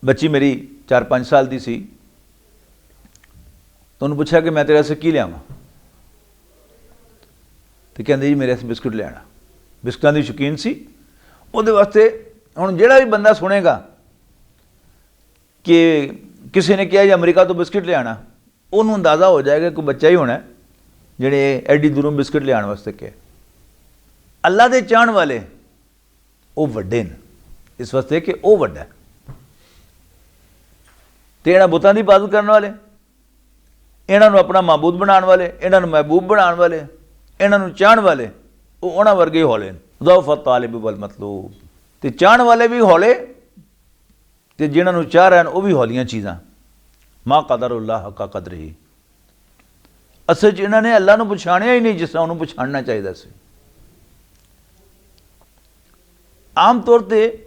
बच्ची मेरी 4-5 साल की सी, तो उन्होंने पूछा कि मैं तेरे से की लियावां, तो कहते जी मेरे से बिस्कुट ले आना। बिस्कुटां दी शौकीन सी। उहदे वास्ते हुण जिहड़ा भी बंदा सुनेगा कि किसी ने कहा जी अमरीका तो बिस्कुट ले आना, उन्होंने अंदाज़ा हो जाएगा कोई बच्चा ही होना है जिहड़े एडी दूरों बिस्कुट ले आने वास्ते कहे। अल्लाह दे चाहण वाले वो वड्डे ने इस वास्ते कि वो वड्डा है, ते इन्हां बुतां दी इबादत करने वाले, इन्हां नूं अपना माबूद बनाने वाले, इन्हां नूं महबूब बनाने वाले, इन्हां नूं चाहण वाले वो उन्हां वर्गे हौले ने। ज़ौफ़ तालिब वल मतलूब, ते चाहण वाले भी हौले ते जिन्हां नूं चाह रहे हैं वो भी हौलियां चीज़ां। मा क़दरुल्लाह हक़्क़ क़दरिही, असल च इन्हां ने अल्लाह नूं पछाणिया ही नहीं जिस तरह उन्होंने पछाणना चाहिए सी। आम तौर पर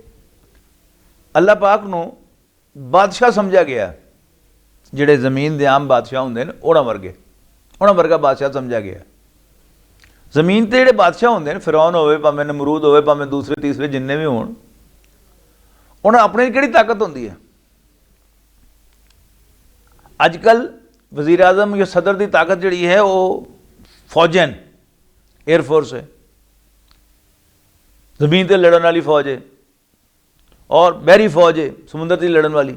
अल्लाह पाक नूं बादशाह समझा गया, जिहड़े जमीन के आम बादशाह होंदे ने उन्हां वर्गा बादशाह समझा गया। जमीन ते जिहड़े बादशाह होंदे ने, फिरौन होवे भावें नमरूद होवे भावें दूसरे तीसरे जिन्ने भी होण, उन्हां अपने किहड़ी ताकत होंदी है। अजकल वज़ीर आज़म या सदर की ताकत जिहड़ी है वो फौजें, एयरफोर्स है, जमीन ते लड़न वाली फौज है और बहरी फौज है समुद्र की लड़न वाली।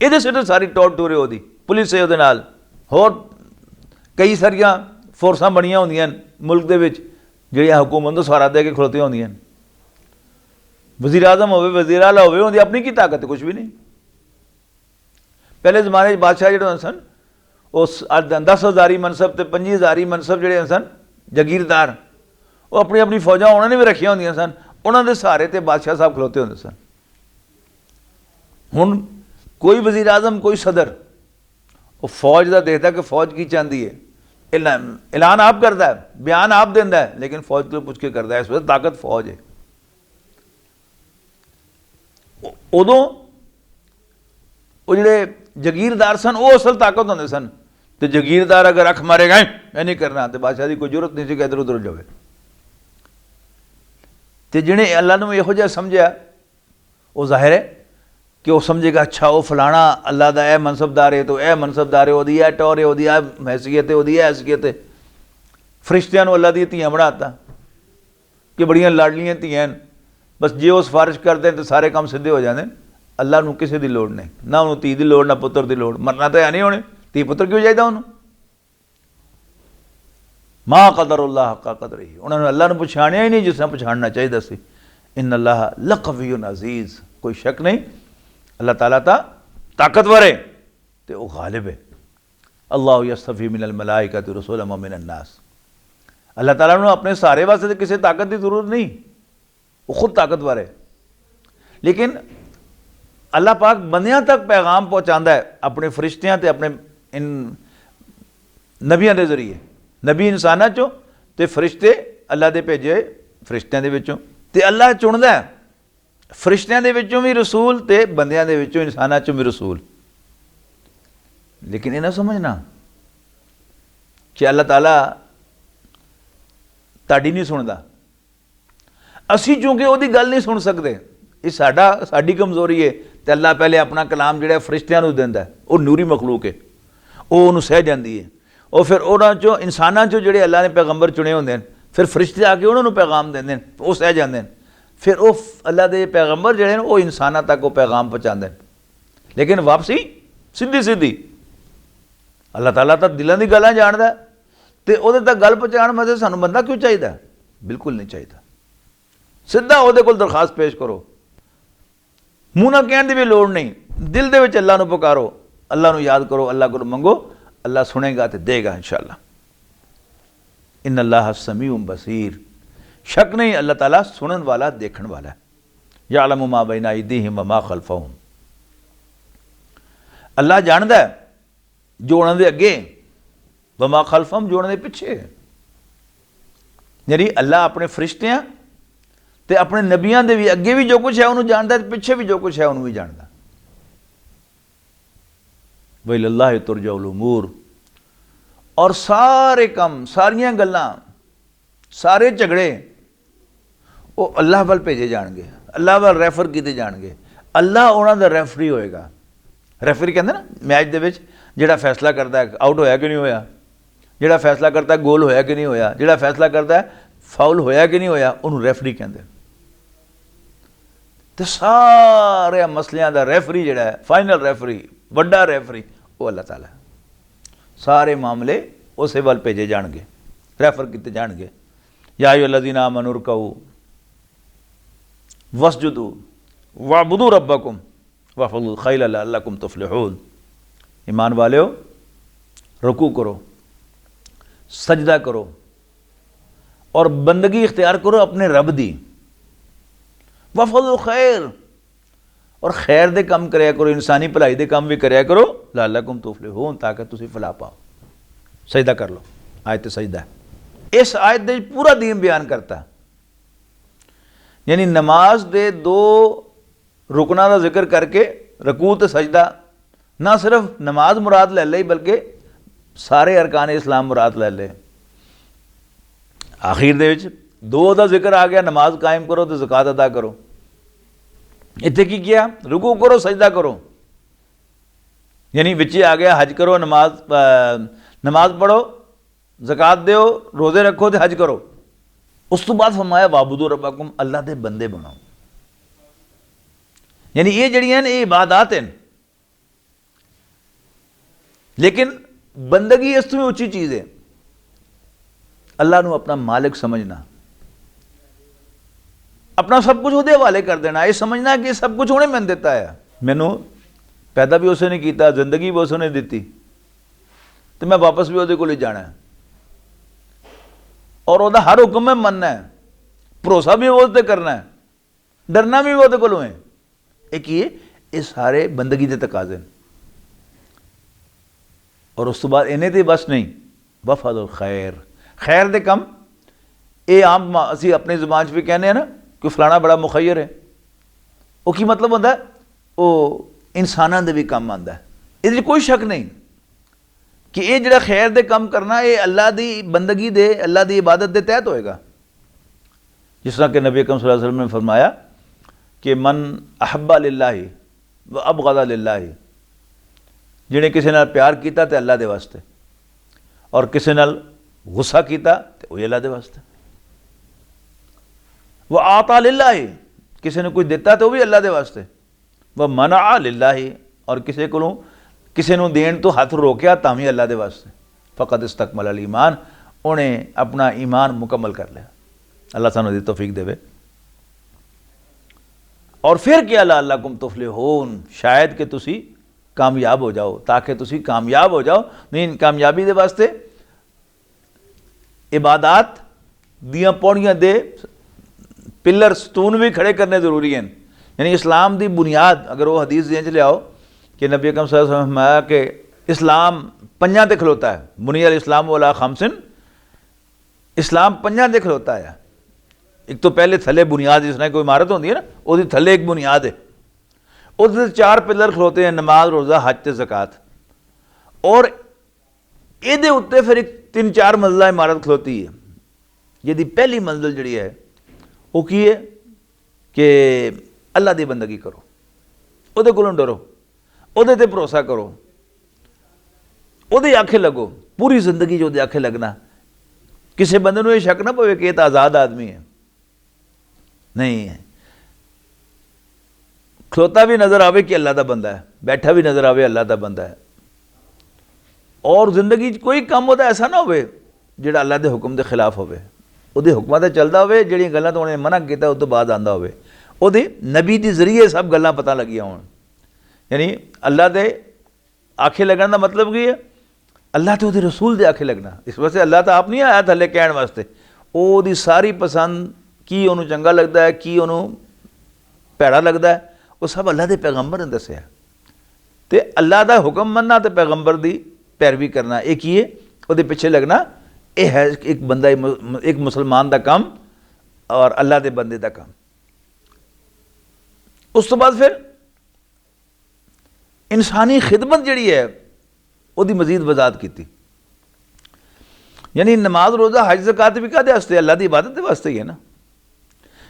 ये सिर्फ सारी टॉप टूर है, वो पुलिस है, वो होर कई सारिया फोर्सा बनिया होंदियां मुल्क दे विच जिहड़ियां हुकूमत नूं सहारा दे के खलोतियां होंदियां। वज़ीर आज़म होवे, वज़ीर आला होवे, उहदी अपनी की ताकत कुछ भी नहीं। पहले जमाने बादशाह जिहड़े सन उस 10,000 मनसब ते 25,000 मनसब जिहड़े सन जगीरदार, वो अपनी अपनी फौजा उन्होंने भी रखिया होंदियां सन, उन्होंने सहारे ते बादशाह साहब खलोते होंदे सन। हुण कोई वज़ीर आज़म कोई सदर वो फौज का देखता कि फौज की चाहती है, ऐलान आप करता है, बयान आप देता है, लेकिन फौज को पूछ के करता है। इस वजह ताकत फौज है। उदों वो जिहड़े जगीरदार सन वो असल ताकत होंदे सन, तो जगीरदार अगर अख मारेगा मैं नहीं करना तो बादशाह की कोई जरूरत नहीं सी कि इधर उधर जाए। तो जिन्हें अल्लाह ने यहो जिहा समझा वो जाहिर है कि वह समझेगा अच्छा वो फलाना अल्लाह का यह मनसबदार है तो यह मनसबदार है, वही है टौर है, वही हैसियत है, वही हैसियत है। फरिश्तियां नूं अल्लाह दी धीआं बनाता कि बड़ियां लाडलियां धीआं, बस जे वो सिफारिश करते हैं तो सारे काम सीधे हो जाते हैं। अल्लाह नूं किसी की लोड़ नहीं, ना उन्होंने धी की लोड़ ना पुत्र की लोड़, मरना तो है नहीं होने, धी पुत्र क्यों चाहिए उन्होंने। मा क़दरुल्लाह हक़्क़ क़दरिही, उन्होंने अल्लाह ने पछाणिया ही नहीं जिस तरह पछाणना चाहिए सी। इन्ना अल्लाह लक़वियुन अज़ीज़, कोई शक नहीं अल्लाह ताला ताकतवर है तो वह गालिब है। अल्लाह यस्तफ़ी मिनल मलाइकति रसूलन व मिनन नास, अल्लाह ताला ने अपने सारे वास्ते किसी ताकत की जरूरत नहीं, वो खुद ताकतवर है। लेकिन अल्लाह पाक बंदियां तक पैगाम पहुँचाता है अपने फरिश्तियां ते अपने इन नबियों के जरिए। नबी इंसाना चो ते फरिश्ते अल्लाह दे भेजे फरिश्तियां दे विचों, ते अल्लाह चुनदा है फरिश्तियां दे विचों भी रसूल ते बंदियां दे विचों इंसाना चों भी रसूल। लेकिन इन्हें समझना कि अल्लाह ताला ताड़ी नहीं सुनता, असी चूंकि वो गल नहीं सुन सकते, ये साडी कमजोरी है। तो अल्लाह पहले अपना कलाम जो फरिश्तियां नूं दिंदा है, वो नूरी मखलूक है, वो उन्होंने सह जाती है। और फिर उन्होंने चो इंसाना चो जो अल्लाह ने पैगंबर चुने होंगे फिर फरिश्ते आके उन्होंने पैगाम देंगे, वो सह जाते हैं। फिर वो अल्लाह के पैगंबर जोड़े वो इंसाना तक वो पैगाम पहुँचाते हैं। लेकिन वापसी सीधी सीधी अल्लाह ताला तो दिलों की गल्लां जानदा है, तो वो तक गल पहुँचाने वास्ते सानू बंदा क्यों चाहिए? बिल्कुल नहीं चाहिए। सीधा वो कोल दरखास्त पेश करो, मूँह ना कहने की भी लोड़ नहीं, दिल दे विच अल्लाह नूं पुकारो, अल्लाह नूं याद करो, अल्लाह को मंगो, अल्लाह सुनेगा तो देगा इंशाअल्लाह। इन्नल्लाह समीउन बसीर, शक नहीं अल्लाह ताला सुनन वाला देखने वाला है। यालमु मा बैना अयदीहिम व मा खल्फहुम, अल्लाह जानदा है जो उन्होंने अगे, व मा खल्फहुम जो उन्होंने पिछे। यानी अल्लाह अपने फरिश्तियां ਤੇ ਆਪਣੇ ਨਬੀਆਂ ਦੇ ਵੀ ਅੱਗੇ ਵੀ ਜੋ ਕੁਝ ਹੈ ਉਹਨੂੰ ਜਾਣਦਾ ਤੇ ਪਿੱਛੇ ਵੀ ਜੋ ਕੁਝ ਹੈ ਉਹਨੂੰ ਵੀ ਜਾਣਦਾ। ਵਇਲੱਲਾਹਿ ਤੁਰਜਉਲ ਉਮੂਰ, ਔਰ ਸਾਰੇ ਕੰਮ, ਸਾਰੀਆਂ ਗੱਲਾਂ, ਸਾਰੇ ਝਗੜੇ ਉਹ ਅੱਲਾਹ ਵੱਲ ਭੇਜੇ ਜਾਣਗੇ, ਅੱਲਾਹ ਵੱਲ ਰੈਫਰ ਕੀਤੇ ਜਾਣਗੇ। ਅੱਲਾਹ ਉਹਨਾਂ ਦਾ ਰੈਫਰੀ ਹੋਏਗਾ। ਰੈਫਰੀ ਕਹਿੰਦੇ ਨਾ ਮੈਚ ਦੇ ਵਿੱਚ ਜਿਹੜਾ ਫੈਸਲਾ ਕਰਦਾ ਆਊਟ ਹੋਇਆ ਕਿ ਨਹੀਂ ਹੋਇਆ, ਜਿਹੜਾ ਫੈਸਲਾ ਕਰਦਾ ਗੋਲ ਹੋਇਆ ਕਿ ਨਹੀਂ ਹੋਇਆ, ਜਿਹੜਾ ਫੈਸਲਾ ਕਰਦਾ ਫਾਉਲ ਹੋਇਆ ਕਿ ਨਹੀਂ ਹੋਇਆ, ਉਹਨੂੰ ਰੈਫਰੀ ਕਹਿੰਦੇ। ਤੇ ਸਾਰੇ ਮਸਲਿਆਂ ਦਾ ਰੈਫਰੀ ਜਿਹੜਾ ਹੈ, ਫਾਈਨਲ ਰੈਫਰੀ, ਵੱਡਾ ਰੈਫਰੀ, ਉਹ ਅੱਲਾਹ ਤਾਲਾ ਹੈ। ਸਾਰੇ ਮਾਮਲੇ ਉਸੇ ਵੱਲ ਭੇਜੇ ਜਾਣਗੇ, ਰੈਫਰ ਕੀਤੇ ਜਾਣਗੇ। ਯਾ ਅਯੁਹੱਲਜ਼ੀਨਾ ਆਮਨੂ ਰਕਊ ਵਸਜੁਦੂ ਵਅਬੁਦੂ रब्बकुम वफ़अलुल खैल लअल्लकुम तुफ़लिहून। ईमान वालेओ, रुकू करो, सजदा करो और बंदगी इख्तियार करो अपने रब दी। वफ़अलुल खैर, और खैर दे काम कराया करो, इंसानी भलाई दे काम भी कराया करो। लअल्लकुम तुफ़लिहून, ताकि तुसी फलाह पाओ। सजदा कर लो, आयत सजदा है। इस आयत दे पूरा दीन बयान करता, यानी नमाज दे दो रुकना का जिक्र करके रकू तो सजदा, ना सिर्फ नमाज मुराद ले ली बल्कि सारे अरकान इस्लाम मुराद ले ले। आखिर दे विच दो का जिक्र आ गया, नमाज कायम करो तो ज़कात अदा करो। इत्थे की किया, रुकू करो सजदा करो, यानी विच आ गया हज करो, नमाज पढ़ो, ज़कात दो, रोज़े रखो तो हज करो। उस तो बाद फरमाया वाबुदू रब्बकुम, अल्लाह दे बंदे बनाओ। यानी ये जड़ियां ने इबादत हैं, लेकिन बंदगी इस में ऊंची चीज़ है। अल्लाह नू अपना मालिक समझना, अपना सब कुछ उहदे हवाले कर देना, ये समझना कि सब कुछ उन्हें मैंने दिता है। मैनू पैदा भी उसने किया, जिंदगी भी उसने दी, तो मैं वापस भी उहदे कोल ही जाना है, और वह हर हुक्म में मनना है, भरोसा भी वो ते करना है, डरना भी वो कोलों है। एक ये सारे बंदगी के तकाजे। और उस तो बाद इन्हें तो बस नहीं, वफ़अलुल खैर, खैर दे कम, ये आम असी अपनी ज़ुबान भी कहने हैं ना कि फलाना बड़ा मुखैर है, वो की मतलब होता है, वो इंसानों के भी कम आता है। ये कोई शक नहीं कि ये जो खैर दे कम करना, ये अल्लाह की बंदगी दे, अल्लाह की इबादत के तहत होएगा। जिस तरह के नबी अकरम सल्लल्लाहु अलैहि वसल्लम ने फरमाया कि मन अहब्बा लिल्लाहि व अबग़दा लिल्लाहि, जिन्हें किसी नाल प्यार किया तो अल्लाह के वास्ते, और किसी नाल गुस्सा किया तो वही अल्लाह के वास्ते। व आता लिल्लाहि, किसी ने कुछ दिता तो भी अल्लाह के वास्ते। व मना लिल्लाहि, और किसी को किसी को देन तो हाथ रोकया तो भी अल्लाह के वास्ते। फ़क़द इस्तकमल ईमान, उन्हें अपना ईमान मुकम्मल कर लिया। अल्लाह सानू दी तौफीक देवे। और फिर क्या, लअल्लकुम तुफ़लिहून, शायद कि तुसी कामयाब हो जाओ, ताकि तुसी कामयाब हो जाओ। नहीं, कामयाबी दे वास्ते इबादत दियां पौड़ियां दे पिलर सतून भी खड़े करने जरूरी हैं। यानी इस्लाम की बुनियाद, अगर वो हदीस च लियाओ कि नबी अकरम सल्लल्लाहु अलैहि वसल्लम फरमाया कि इस्लाम पंजा ते खलोता है, बुनियाल इस्लाम वाला खमसिन, इस्लाम पंजा ते खलोता है। एक तो पहले थले बुनियाद, जिस तरह कोई इमारत होती है ना, वो थले एक बुनियाद है, उसके चार पिलर खलोते हैं, नमाज, रोज़ा, हज ते ज़कात। और ये उत्ते फिर एक 3-4 मंजिला इमारत खलोती है। जिहदी पहली मंजिल जिहड़ी है वो की है कि अल्लाह की बंदगी करो, उहदे कोलों डरो, उहदे ते भरोसा करो, उहदे आखे लगो, पूरी जिंदगी जो उहदे आखे लगना। किसी बंदे नूं ये शक ना पवे कि ये तो आज़ाद आदमी है, नहीं है। खलोता भी नज़र आवे कि अल्लाह का बंदा है, बैठा भी नज़र आवे अल्लाह का बंदा है। और जिंदगी कोई काम होता ऐसा ना हो जिहड़ा अल्लाह के हुक्म के खिलाफ हो, उहदे हुक्मां ते चलदा होवे, जिहड़ियां गल्लां तो उन्हें मना किया उस तो बाद आंदा होवे, उहदे नबी के जरिए सब गल्लां पता लगियां होण। यानी अल्लाह के आखे लगन का मतलब की है, अल्लाह तो उहदे रसूल के आखे लगना। इस वास्ते अल्लाह तो आप नहीं आया थले कहण वास्ते, उहदी सारी पसंद की उन्होंने चंगा लगता है, की उन्होंने भैड़ा लगता है, वो सब अल्लाह के पैगंबर ने दसिया। तो अल्लाह का हुक्म मनना तो पैगंबर की पैरवी करना, एक ही है वो पिछे लगना, यह है एक बंदा, एक मुसलमान का काम और अल्लाह के बंदे का काम। उस तो बाद फिर इंसानी खिदमत जिहड़ी है ਉਹਦੀ मजीद वजाहत की, यानी नमाज रोज़ा हज ज़कात भी काहदे वास्ते, अल्लाह की इबादत के वास्ते ही है ना।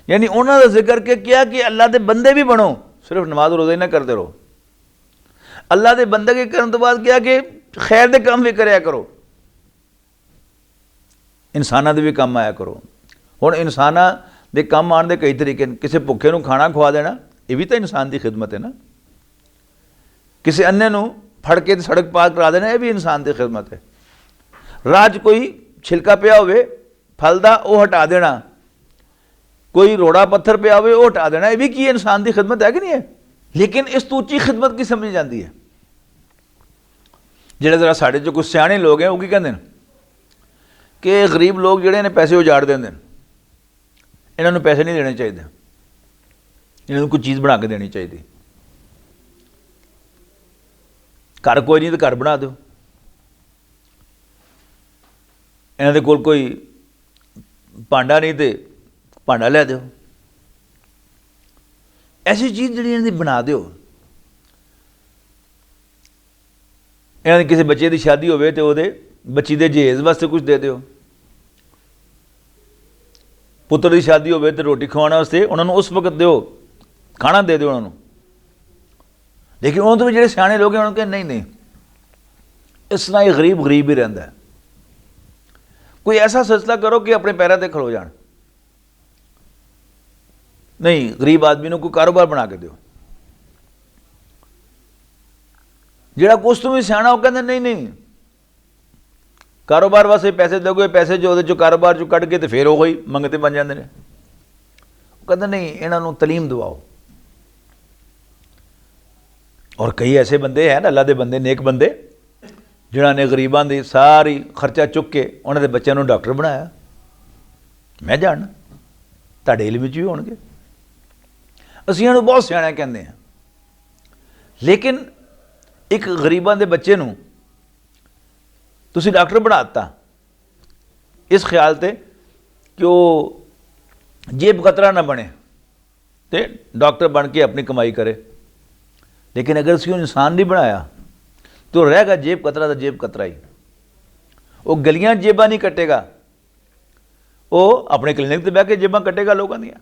यानी उन्होंने जिक्र के किया कि अल्लाह के बंदे भी बनो, सिर्फ नमाज रोज़ा ही ना करते रहो। अल्लाह के बंदे के करने तो बाद क्या कि खैर के काम भी कराया करो, इंसाना के भी काम आया करो। हुण इंसाना के काम आने के कई तरीके, किसी भुखे नूं खाना खवा देना ये भी तो इंसान की खिदमत है ना। किसी अन्य नूं फड़ के सड़क पार करा देना ये भी इंसान की खिदमत है। राह च कोई छिलका पिया होवे फल दा वो हटा देना, कोई रोड़ा पत्थर पिया होवे वो हटा देना, ये भी की इंसान की खिदमत है कि नहीं है। लेकिन इस तो उच्ची खिदमत की समझी जाती है। जिहड़े जरा साढ़े जो कुछ सियाणे लोग हैं वो की कहते हैं कि गरीब लोग जिहड़े ने पैसे उजाड़ देंदे ने, इन्हां नूं पैसे नहीं देने चाहिए, इन्हां नूं कोई चीज़ बना के देनी चाहिए। घर कोई नहीं तो घर बना दो, इन्हां दे कोल कोई भांडा नहीं तो भांडा लै दो, ऐसी चीज़ जिहड़ी इन्हां दी बना दो। इन्हां दी किसी बच्चे की शादी होवे तो उहदे बच्ची दे जहेज वास्ते कुछ दे दो, पुत्र की शादी होवे तो रोटी खवाने वास्ते उन्होंने उस वक्त दो, खाना दे दो उन्होंने। लेकिन उन्होंने तो भी जो सियाने लोग हैं उन्होंने कहा नहीं नहीं, इस तरह ही गरीब गरीब ही रहता है। कोई ऐसा सिलसिला करो कि अपने पैरों पर खड़ो जान, नहीं गरीब आदमी को कोई कारोबार बना के दो। जिहड़ा कुछ तो भी सियाना वो कहते नहीं नहीं, कारोबार वास्ते पैसे दोगे, पैसे जो कारोबार चो कढ़ के तो फिर वो ही मंगते बन जाते हैं। कहते नहीं इन्हों तलीम दवाओ। और कई ऐसे बंदे हैं अल्लाह के बंदे, नेक बंदे, जिन्होंने गरीबों की सारी खर्चा चुक के उन्होंने बच्चों को डॉक्टर बनाया। मैं जानना तुहाडे इल्म विच भी होणगे, असीं इन्हूं बहुत सियाणा कहते हैं। लेकिन एक गरीबों के बच्चे नूं तुसीं डॉक्टर बनाता इस ख्याल से कि वो जेब कतरा ना बने तो डॉक्टर बन के अपनी कमाई करे। लेकिन अगर उसी इंसान नहीं बनाया तो रहेगा जेब कतरा तो जेब कतरा ही। वो गलियां जेबां नहीं कटेगा, वो अपने क्लिनिक पर बह के जेबां कटेगा लोगों दियां,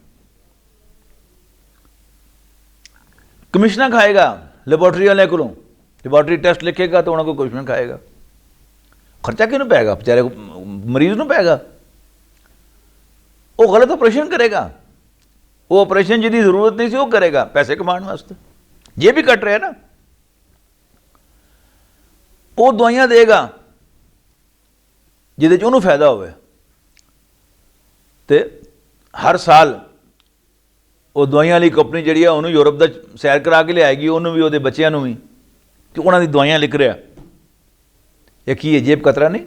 कमिश्ना खाएगा लैबोरेटरी वाले को, लैबोरेटरी टेस्ट लिखेगा तो उन्होंने को कमिश्न खाएगा। खर्चा किनू पैगा, बेचारे मरीज नूं पैगा। वो गलत ऑपरेशन करेगा, वो ऑपरेशन जिहदी जरूरत नहीं सी वो करेगा पैसे कमाने वास्ते, ये भी कट रहे हैं ना। वो दवाइयां देगा जिहदे च उहनूं फायदा होवे, ते हर साल वो दवाइयां वाली कंपनी जिहड़ी है उहनूं यूरोप दा सैर करा के लियाएगी, उहनूं भी उहदे बच्चिआं नूं भी, कि उहनां दी दवाइयां लिख रहा। ये की है जेब कतरा नहीं।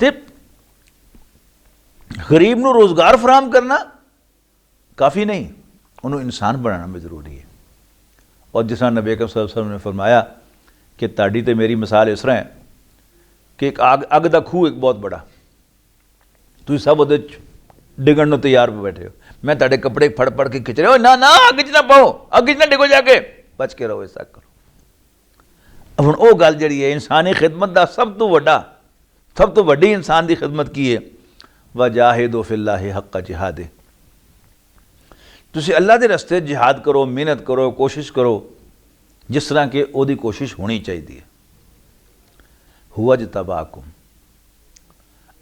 ते गरीब नूं रोजगार फराहम करना काफ़ी नहीं, उन्होंने इंसान बनाना भी जरूरी है। और जिस तरह नबी अकरम सल्लल्लाहु अलैहि वसल्लम ने फरमाया कि ताड़ी तो मेरी मिसाल इस तरह है कि एक अग का खूह एक बहुत बड़ा, तुम सब वो डिगण को तैयार पे बैठे हो, मैं ताड़े कपड़े फड़ फड़ के खिंच रहे हो, ना ना अग च ना पाओ, अग च ना डिगो जाके, बच के रहो, ऐसा करो। अब हुण वो गल जिहड़ी है इंसानी खिदमत का सब तो वड्डा, सब तो वड्डी इंसान की खिदमत की है, वजाहिदू फिल्लाहि हक्का जिहादे। तुसीं अल्लाह के रस्ते जिहाद करो, मेहनत करो, कोशिश करो जिस तरह के ओदी कोशिश होनी चाहिए। हुआ जतबाकुम,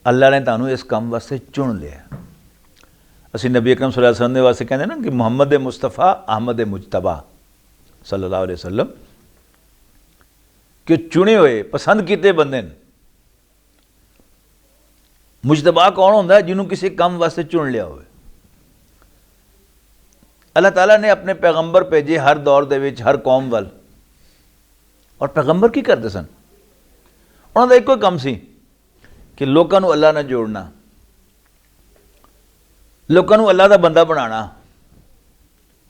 अल्लाह ने तुहानूं इस काम वास्ते चुन लिया। असीं नबी अकरम सल्लल्लाहु अलैहि वसल्लम दे वास्ते कहंदे ना कि मुहम्मद मुस्तफ़ा अहमद मुजतबा सल्लल्लाहु अलैहि वसल्लम, कि चुने हुए पसंद किए बंदे ने। मुजतबा कौन होंदा है? जिन्होंने किसी काम वास्ते चुन लिया हो। अल्लाह ताला ने अपने पैगंबर भेजे हर दौर दे विच हर कौम वाल, और पैगंबर की करते सन? उन्होंने एक काम सी कि लोगों को अल्लाह नाल जोड़ना, लोगों को अल्लाह का बंदा बनाना।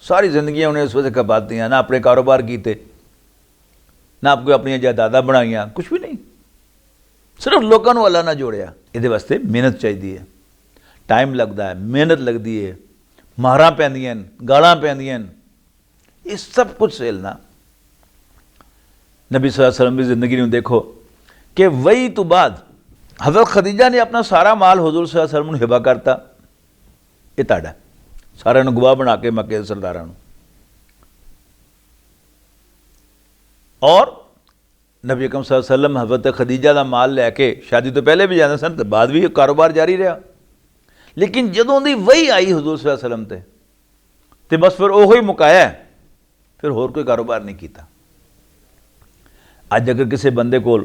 सारी जिंदगी उन्हें उस वक्त खपा दी, ना अपने कारोबार किए, ना कोई अपनी जायदादा बनाइया, कुछ भी नहीं, सिर्फ लोगों को अल्लाह ना जोड़िया। ये वास्ते मेहनत चाहिए है, टाइम लगता है, मेहनत लगती है, मारां पैंदियां गालां पैंदियां ये सब कुछ झेलना। नबी सल्लल्लाहु अलैहि वसल्लम की ज़िंदगी में देखो कि वही तो बाद हज़रत खदीजा ने अपना सारा माल हुज़ूर सल्लल्लाहु अलैहि वसल्लम नूं हिबा करता, ये तुहाडा सारिਆਂ ਨੂੰ गवाह बना के मक्के दे सरदारां नूं। और नबी अकरम सल्लल्लाहु अलैहि वसल्लम हज़रत खदीजा का माल लैके शादी तो पहले भी जाते सन तो बाद भी कारोबार जारी रहा, लेकिन जदों दी वही आई हुज़ूर सल्लल्लाहु अलैहि वसल्लम ते बस फिर ओहो ही मुकाया, फिर होर कोई कारोबार नहीं किया। अज अगर किसी बंदे कोल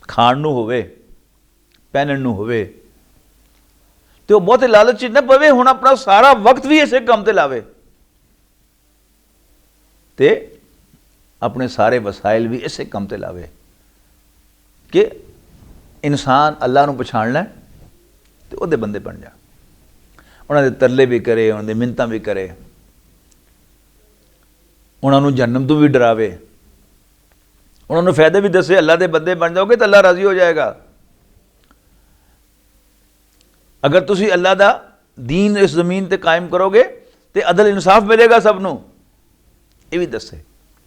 खाण नूं होवे पहनण नूं होवे तो वह बहुते लालच न पवे, हुण अपना सारा वक्त भी इसे काम ते लावे ते अपने सारे वसाइल भी इसे काम ते लावे कि इंसान अल्लाह नूं पछाण लै ते उहदे बंदे बन जा, उन्हां दे तरले भी करे, उन्हां दी मिन्नतां भी करे, उन्हां नूं जहन्नम तो भी डरावे, उन्हां नूं फायदे भी दसे, अल्लाह दे बंदे बन जाओगे तो अल्लाह राजी हो जाएगा। अगर तुसी अल्लाह दा दीन इस जमीन ते कायम करोगे तो अदल इंसाफ मिलेगा सबनों, ये भी दसे।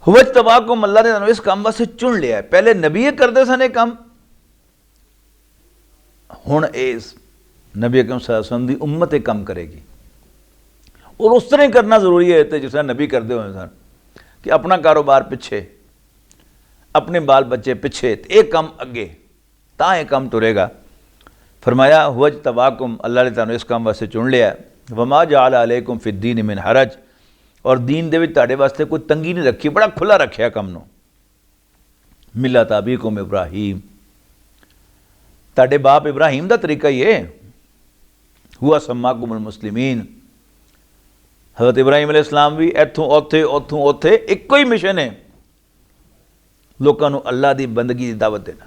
हुवज तबाकुम, अल्लाह ने इस काम वास्ते चुन लिया है। पहले नबी करते सन काम, हुण इस नबी अकरम सल्लल्लाहु अलैहि वसल्लम दी उम्मत काम करेगी और उस तरह करना जरूरी है तो जिस तरह नबी करते हुए सन कि अपना कारोबार पिछे, अपने बाल बच्चे पिछे, एक काम अगे, तां ये काम टुरेगा। फरमाया हुवज तबाकुम, अल्लाह ने तुहानूं इस काम वास्ते चुन लिया। वमा जाल अलैकुम फिद्दीन मिन हरज, और दीन दे विच तुहाडे वास्ते कोई तंगी नहीं रखी, बड़ा खुला रखिया काम नूं। मिल्लत अबीकुम इब्राहीम, तुहाडे बाप इब्राहीम दा तरीका ही है। हुआ सम्माकुमुल मुस्लिमीन, हज़रत इब्राहीम अलैहिस्सलाम भी इत्थों उत्थे इक्को ही मिशन है, लोगों को अल्लाह की बंदगी की दावत देना।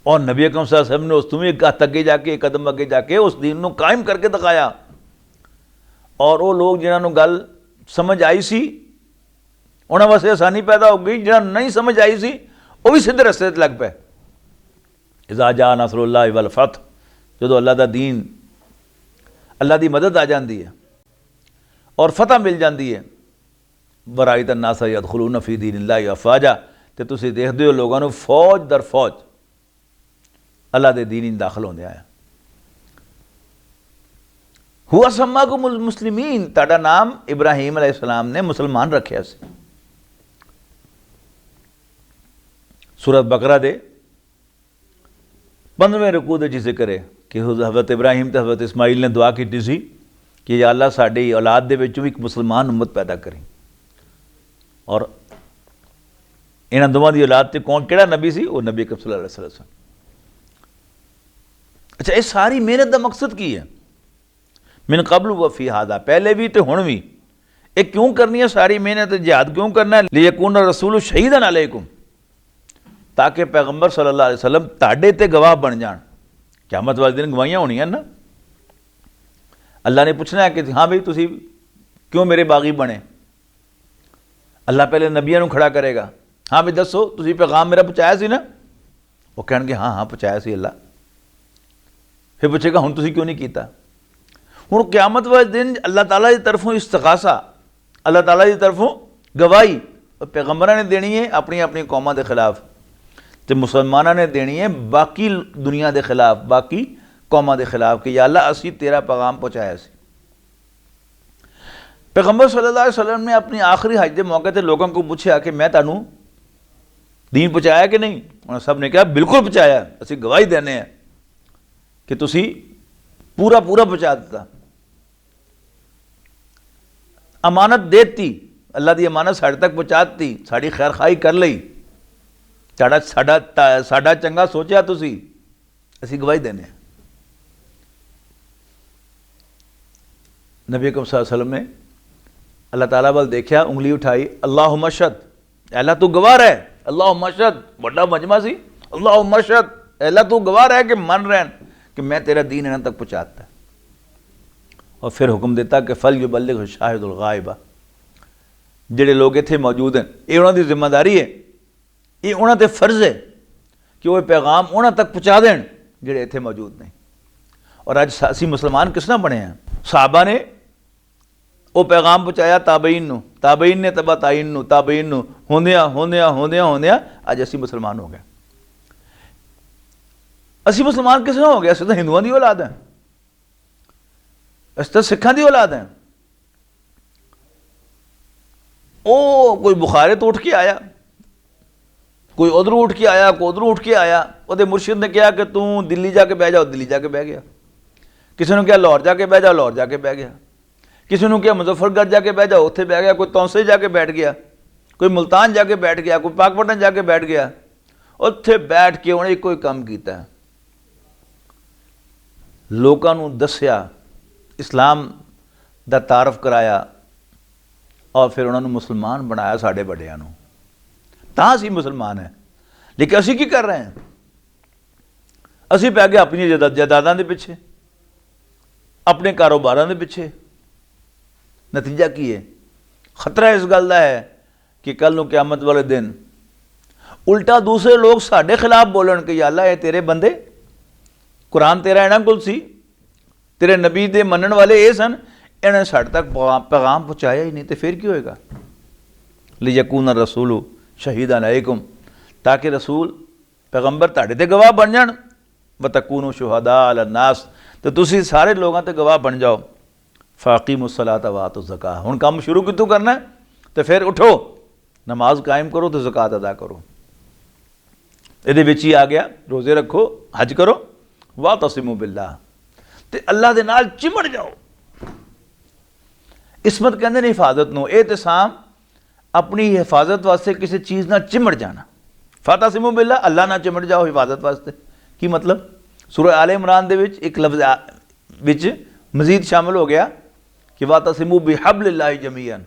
और नबी अकरम सल्लल्लाहु अलैहि वसल्लम ने उस तो भी एक हथ अगे जाके, एक कदम अगे जाके उस दीन को कायम करके दिखाया। और वो लोग जिन्होंने गल समझ आई सी उन्होंने वास्ते आसानी पैदा हो गई, जिन्होंने नहीं समझ आई सी वो भी सीधे रस्ते लग पे। इज़ा जा नसरुल्लाहि वल फतह, जो अल्लाह का दीन, अल्लाह की मदद आ जाती है और फतह मिल जाती है, वराइत अन्नास यदखुलून फी दीनिल्लाहि अफ़वाजा, तो तुसीं देखते हो लोगों को फौज दर फौज अल्लाह के दीन दाखिल होंदे आया। हुआ सम्माकुमुल मुस्लिमीन, ताड़ा नाम इब्राहीम अलैहिस्सलाम ने मुसलमान रखा सी। सूरत बकरा दे 15वें रुकू दे जिक्र है कि हज़रत इब्राहीम ते हज़रत इस्माइल ने दुआ की सी कि या अल्लाह साडी औलाद दे विचों एक मुसलमान उम्मत पैदा करी। और इन्हां दोवां दी औलाद ते कौन केड़ा नबी सी? वो नबी अकरम सल्लल्लाहु अलैहि वसल्लम। अच्छा, ये सारी मेहनत का मकसद की है? मिन कबल व फी हादा, पहले भी तो हुण भी। ये क्यों करनी है सारी मेहनत, जिहाद क्यों करना है? लियकून रसूल शहीदन अलैकुम, ताकि पैगंबर सल्लल्लाहु अलैहि वसल्लम ताड़े ते गवाह बन जान। क़यामत वाले दिन गवाहियां होनियां ना, अल्लाह ने पूछना है कि हाँ भाई तुसी क्यों मेरे बागी बने। अल्लाह पहले नबियां नूं खड़ा करेगा, हाँ भाई दसो तुसी पैगाम मेरा पहुँचाया सी ना? वो कहेंगे हाँ हाँ पहुँचाया सी अल्लाह। फिर पूछेगा हुण तुसी क्यों नहीं कीता? हुण क़यामत वाले दिन अल्लाह ताला की तरफों इस्तग़ासा, अल्लाह ताला की तरफों गवाही पैगंबरां ने देनी है अपनी अपनी कौमां के खिलाफ, तो मुसलमानों ने देनी है बाकी दुनिया के खिलाफ, बाकी कौमां के खिलाफ कि या अल्लाह असी तेरा पैगाम पहुँचाया सी। पैगंबर सल्लल्लाहु अलैहि वसल्लम ने अपनी आखिरी हज के मौके पर लोगों को पूछा कि मैं तुहानूं दीन पहुँचाया कि नहीं? उन्होंने सब ने कहा बिल्कुल पहुँचाया, असी गवाही देने हैं कि तुसी पूरा पूरा पहुँचा दिता। अमानत देती, अल्लाह की अमानत साढ़े तक पहुँचा दी, साड़ी खैर खाई कर ली, साड़ा चंगा सोचा तुसी, असी गवाही देने। नबी अकरम सल्लल्लाहु अलैहि वसल्लम ने अल्लाह ताला वाल देखा, उंगली उठाई, अल्लाहुम्मा शहद, अल्लाह तू गवाह है, अल्लाहुम्मा शहद, बड़ा मजमा सी, अल्लाहुम्मा शहद, अल्लाह तू गवाह है कि मन रहन कि मैं तेरा दीन इन्हां तक पहुँचाता। और फिर हुक्म देता कि फल युबल्लिग शाहिदुल गायबा, जिहड़े लोग इत्थे मौजूद हैं ये उन्हां दी जिम्मेदारी है, ये उन्हां ते फर्ज है कि वो पैगाम उन्हां तक पहुँचा देन जिहड़े इत्थे मौजूद नहीं। और अज असीं मुसलमान किस तरह बने हैं? सहाबा ने वो पैगाम पहुँचाया ताबईन ने तबा ताबईन होंदिया होंदिया होंदिया होंदिया अज असी मुसलमान हो गए। असी मुसलमान किस हो गए? असं तो हिंदुओं की औलाद है, असं तो सिखा की औलाद है। ओ कोई बुखारे तो उठ के आया, कोई उधर उठ के आया, कोई उधर उठ के आया। वो मुर्शिद ने कहा कि तू दिल्ली जाके बह जाओ, दिल्ली जाके बह गया। किसी ने कहा लाहौर जाके बह जाओ, लाहौर जाके बह गया। किसी ने कहा मुजफ्फरगढ़ जाके बह जाओ, उत्थे बह गया। कोई तौसे जाके बैठ गया, कोई मुल्तान जाके बैठ गया, कोई पाकपटन जाके बैठ गया। उत्थे बैठ के उन्हें कोई काम किया, लोगों को दसिया, इस्लाम दा तारफ कराया और फिर उन्होंने मुसलमान बनाया। साढ़े बड़िया तां असीं मुसलमान है। लेकिन असीं की कर रहे हैं? असीं पै गए अपनी जायदादां दे पिछे, अपने कारोबारां दे पिछे। नतीजा की है? खतरा इस गल दा है कि कल नूं क़यामत वाले दिन उल्टा दूसरे लोग साडे खिलाफ बोलन कि या अल्लाह ये तेरे बंदे, कुरान तेरा इन्हां कोल सी, तेरे नबी दे मनण वाले ये सन, इन्हें साढ़े तक पैगाम पहुँचाया ही नहीं, तो फिर क्या होएगा? लियकून रसूल शहीद अलैकुम, ताकि रसूल पैगंबर तुहाडे ते गवाह बन जाण, वतकूनु शुहदा अलन्नास, तो तुसी सारे लोगों ते गवाह बन जाओ। फ़ाक़ीमुस्सलात व आतुज़ ज़कात, हुण काम शुरू कितों करना है? तो फिर उठो, नमाज कायम करो, तो ज़कात अदा करो। ये विच ही आ गया रोज़े रखो, हज करो, वातसिमू बिल्लाह, तो अल्लाह दे नाल चिमड़ जाओ। इसमत कहते हैं हिफाजत नूं, एहतिसाम अपनी हिफाजत वास्ते किसी चीज़ ना चिमड़ जाना। फातसिमू बिल्लाह, अल्लाह ना चिमड़ जाओ हिफाजत वास्ते। की मतलब? सूरह आले इमरान दे विच एक लफ्ज़ विच मजीद शामिल हो गया कि वातसिमू बिहब्लिल्लाहि जमीअन,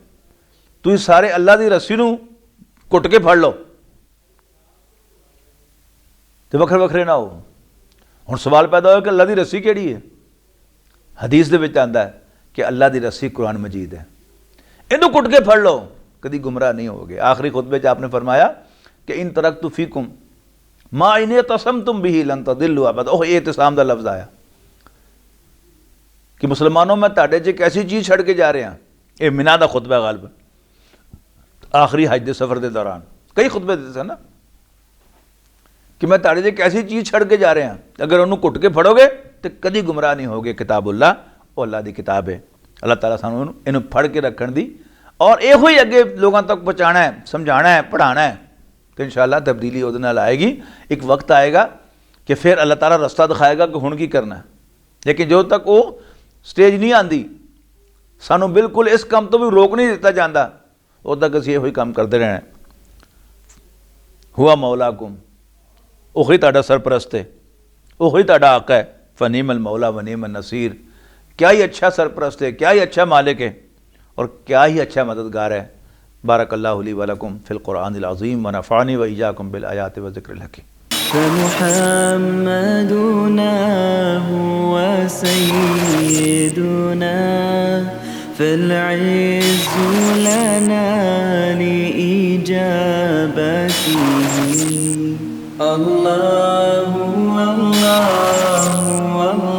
तुसीं सारे अल्लाह की रस्सी नूं घुट के फड़ लो, तो वखरे वखरे ना हो। हुण सवाल पैदा हो कि अल्लाह की रस्सी किहड़ी है? हदीस दे विच आंदा है कि अल्लाह की रस्सी कुरान मजीद है, इनू कुट के फड़ लो, कभी गुमराह नहीं होगे। आखिरी खुतबे च आपने फरमाया कि इन तरक्तु फीकुम मा इन तसमतुम बिही लन तदिल्लु अबद। ओह एहतिसाम का लफ्ज़ आया कि मुसलमानों में तुहाडे च एक ऐसी चीज़ छड़ के जा रहे हैं। ये मिना का खुतबा गालिब आखिरी हज के सफ़र के दौरान कई खुतबे देते थे ना कि मैं तुहाडे च एक ऐसी चीज़ छड़ के जा रहे हैं, अगर उन्होंने घुट के फड़ोगे तो कभी गुमराह नहीं होगे। किताबुल्लाह, वो अल्लाह की किताब है। अल्लाह ताला सानू इन्हूं फड़ के रखण दी और इहो ही अगे लोगों तक पहुँचाना है, समझाना है, पढ़ाना है, तो इंशाअल्लाह तब्दीली उहदे नाल आएगी। एक वक्त आएगा कि फिर अल्लाह ताला रस्ता दिखाएगा कि हुण की करना है। लेकिन जो तक वो स्टेज नहीं आती, सानू बिल्कुल इस काम तो भी रोक नहीं दिता जाता, उद तक असीं इहो ही काम करते रहना। हुआ मौलाकुम, उही तुहाडा सरपरस्त है, उही तुहाडा आका है। फ़नीमल मौला वनीमन नसीर, क्या ही अच्छा सरपरस्त है, क्या ही अच्छा मालिक है और क्या ही अच्छा मददगार है। बारकल्लाहु ली व लकुम फ़िल क़ुरआनिल अज़ीम व नफ़अनी व इय्याकुम बिल आयाति व ज़िक्रिल हकीम। فمحمدنا هو سيدنا فالعز لنا لإجابته الله الله الله